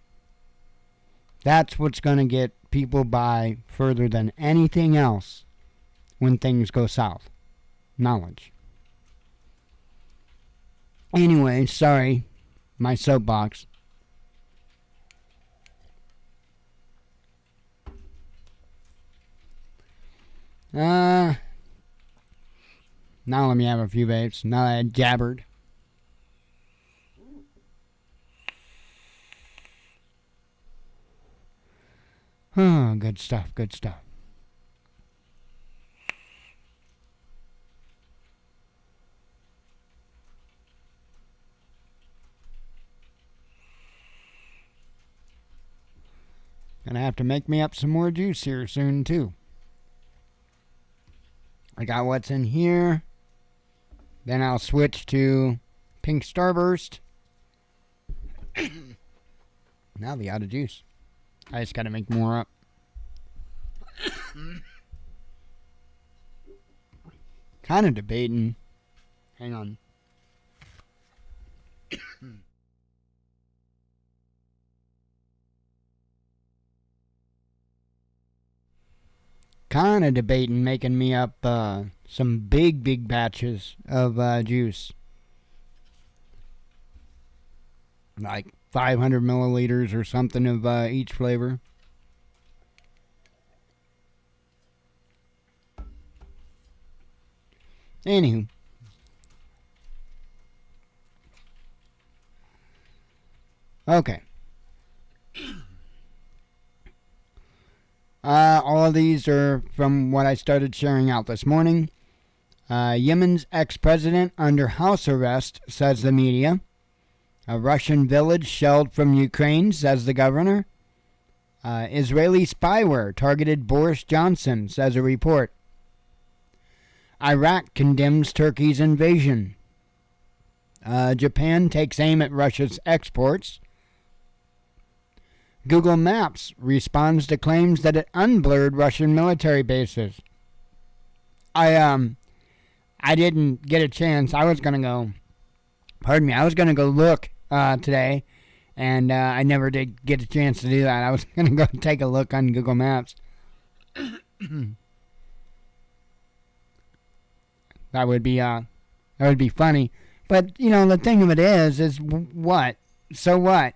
That's what's going to get people by further than anything else when things go south. Knowledge. Anyway, sorry, my soapbox. Now let me have a few vapes. Now that I jabbered. Oh, good stuff, good stuff. Gonna have to make me up some more juice here soon, too. I got what's in here. Then I'll switch to Pink Starburst. Now I'll be out of juice. I just gotta make more up. Kind of debating. Hang on. Kind of debating making me up some big batches of juice. Like 500 milliliters or something of each flavor. Anywho. Okay. All of these are from what I started sharing out this morning. Yemen's ex-president under house arrest, says the media. A Russian village shelled from Ukraine, says the governor. Israeli spyware targeted Boris Johnson, says a report. Iraq condemns Turkey's invasion. Japan takes aim at Russia's exports. Google Maps responds to claims that it unblurred Russian military bases. I didn't get a chance. I was going to go look today, and I never did get a chance to do that. I was going to go take a look on Google Maps. That would be funny. But, you know, the thing of it is what? So what?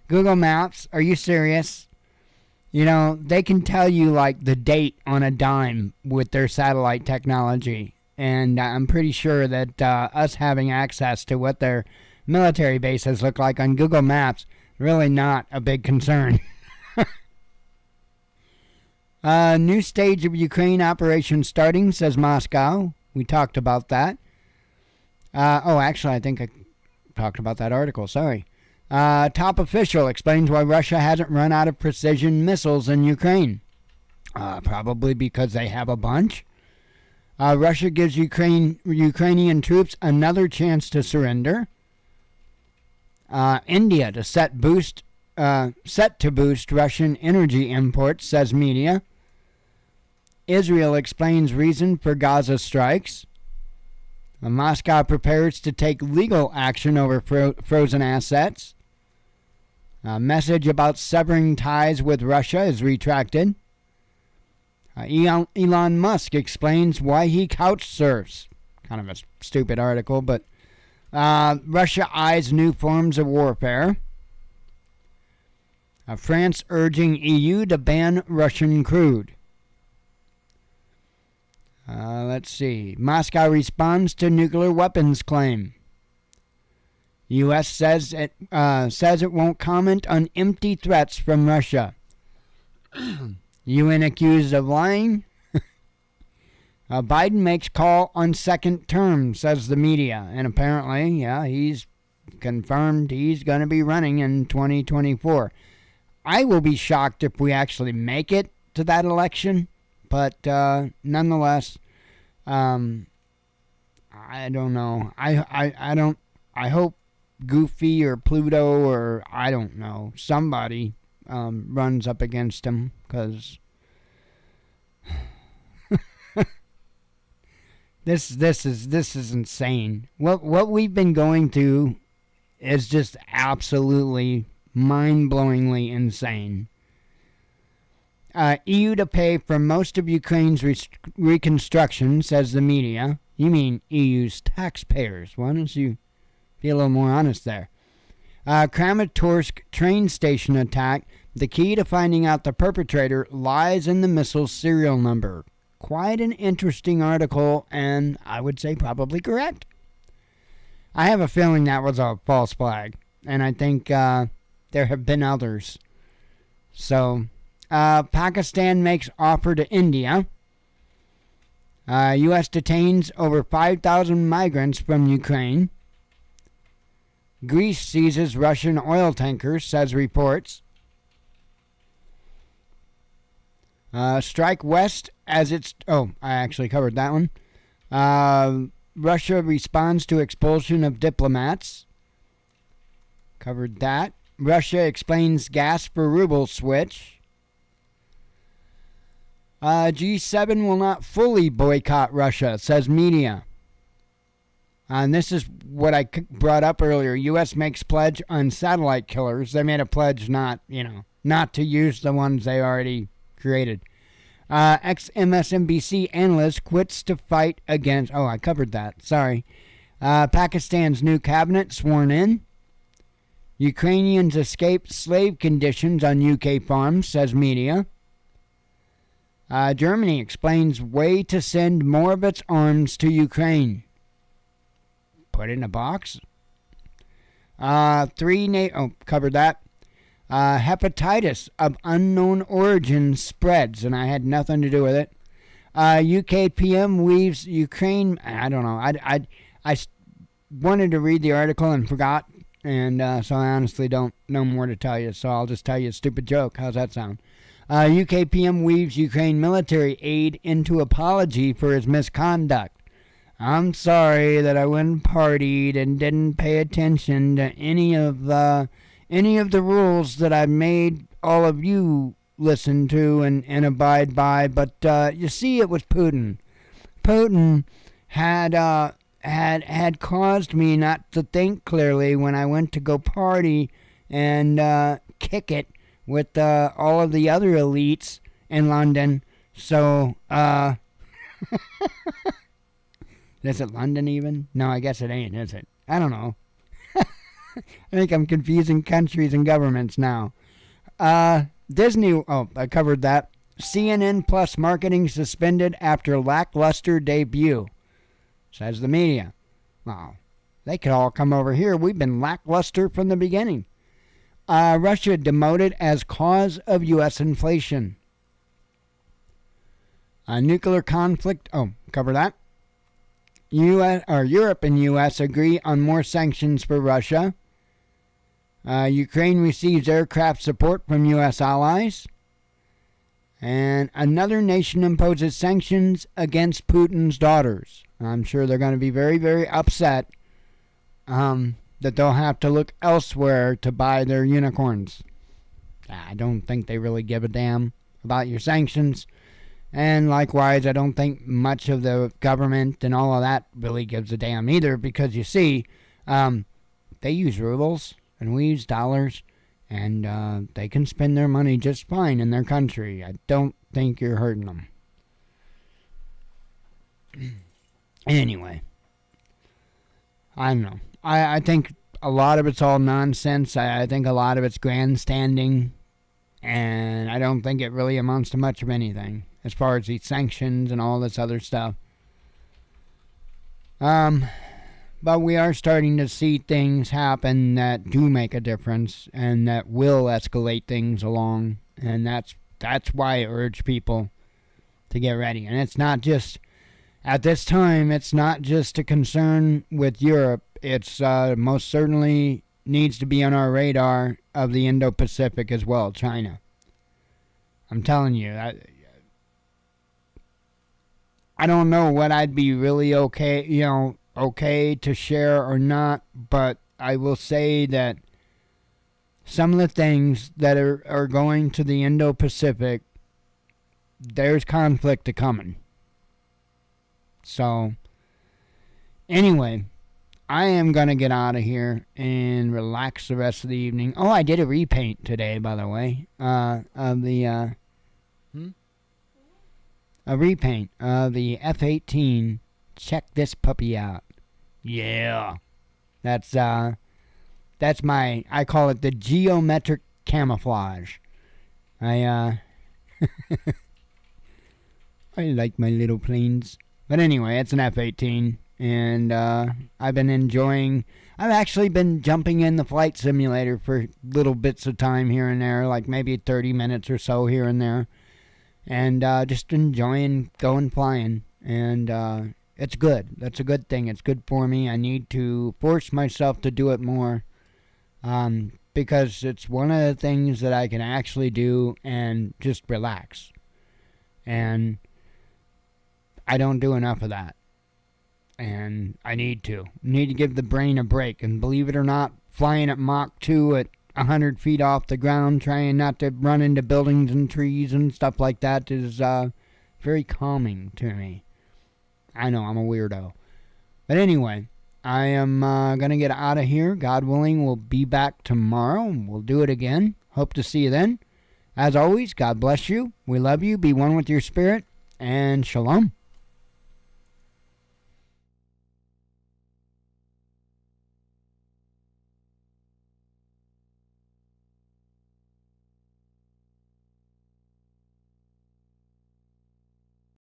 Google Maps, are you serious? You know, they can tell you like the date on a dime with their satellite technology. And I'm pretty sure that us having access to what their military bases look like on Google Maps, really not a big concern. New stage of Ukraine operation starting, says Moscow. We talked about that. Actually, I think I talked about that article. Sorry. Top official explains why Russia hasn't run out of precision missiles in Ukraine. Probably because they have a bunch. Russia gives Ukrainian troops another chance to surrender. India set to boost Russian energy imports, says media. Israel explains reason for Gaza strikes. Moscow prepares to take legal action over frozen assets. A message about severing ties with Russia is retracted. Elon Musk explains why he couch surfs. Kind of a stupid article, but Russia eyes new forms of warfare. France urging EU to ban Russian crude. Let's see. Moscow responds to nuclear weapons claim. U.S. says it won't comment on empty threats from Russia. UN accused of lying. Biden makes call on second term, says the media. And apparently, yeah, he's confirmed he's going to be running in 2024. I will be shocked if we actually make it to that election. But nonetheless, I don't know. I hope Goofy or Pluto or I don't know, somebody runs up against him, because this is insane. What we've been going through is just absolutely mind-blowingly insane. EU to pay for most of Ukraine's reconstruction, says the media. You mean EU's taxpayers? Why don't you be a little more honest there? Kramatorsk train station attack. The key to finding out the perpetrator lies in the missile's serial number. Quite an interesting article, and I would say probably correct. I have a feeling that was a false flag, and I think there have been others. So, Pakistan makes offer to India. U.S. detains over 5,000 migrants from Ukraine. Greece seizes Russian oil tankers, says reports. Strike West as it's... Oh, I actually covered that one. Russia responds to expulsion of diplomats. Covered that. Russia explains gas for ruble switch. G7 will not fully boycott Russia, says media. And this is what I brought up earlier. U.S. makes pledge on satellite killers. They made a pledge not to use the ones they already created. Ex-MSNBC analyst quits to fight against... Oh, I covered that. Sorry. Pakistan's new cabinet sworn in. Ukrainians escape slave conditions on UK farms, says media. Germany explains way to send more of its arms to Ukraine. Put it in a box. Covered that. Hepatitis of unknown origin spreads, and I had nothing to do with it. UK PM weaves Ukraine. I don't know. I wanted to read the article and forgot, and so I honestly don't know more to tell you. So I'll just tell you a stupid joke. How's that sound? UK PM weaves Ukraine military aid into apology for his misconduct. I'm sorry that I went and partied and didn't pay attention to any of the rules that I made all of you listen to and abide by. But you see, it was Putin. Putin had caused me not to think clearly when I went to go party and kick it with all of the other elites in London. So, is it London even? No, I guess it ain't, is it? I don't know. I think I'm confusing countries and governments now. Disney, I covered that. CNN Plus marketing suspended after lackluster debut, says the media. Well, they could all come over here. We've been lackluster from the beginning. Russia demoted as cause of U.S. inflation. Nuclear conflict, cover that. Europe and U.S. agree on more sanctions for Russia. Ukraine receives aircraft support from U.S. allies. And another nation imposes sanctions against Putin's daughters. I'm sure they're going to be very, very upset that they'll have to look elsewhere to buy their unicorns. I don't think they really give a damn about your sanctions. And likewise, I don't think much of the government and all of that really gives a damn either, because you see, they use rubles and we use dollars, and they can spend their money just fine in their country. I don't think you're hurting them. Anyway, I don't know. I think a lot of it's all nonsense. I think a lot of it's grandstanding, and I don't think it really amounts to much of anything. as far as these sanctions and all this other stuff. But we are starting to see things happen that do make a difference and that will escalate things along. And that's why I urge people to get ready. And it's not just, at this time, it's not just a concern with Europe. It's most certainly needs to be on our radar of the Indo-Pacific as well, China. I'm telling you, I don't know what I'd be really okay to share or not, but I will say that some of the things that are going to the Indo-Pacific, there's conflict coming. So, anyway, I am going to get out of here and relax the rest of the evening. Oh, I did a repaint today, by the way, of the, a repaint of the F-18. Check this puppy out. Yeah. That's my, I call it the geometric camouflage. I like my little planes. But anyway, it's an F-18, and I've actually been jumping in the flight simulator for little bits of time here and there, like maybe 30 minutes or so here and there, and just enjoying going flying, and it's good. That's a good thing. It's good for me. I need to force myself to do it more, because it's one of the things that I can actually do and just relax, and I don't do enough of that, and I need to give the brain a break. And believe it or not, flying at Mach 2 at 100 feet off the ground, trying not to run into buildings and trees and stuff like that is very calming to me. I know, I'm a weirdo. But anyway, I am going to get out of here. God willing, we'll be back tomorrow. We'll do it again. Hope to see you then. As always, God bless you. We love you. Be one with your spirit. And shalom.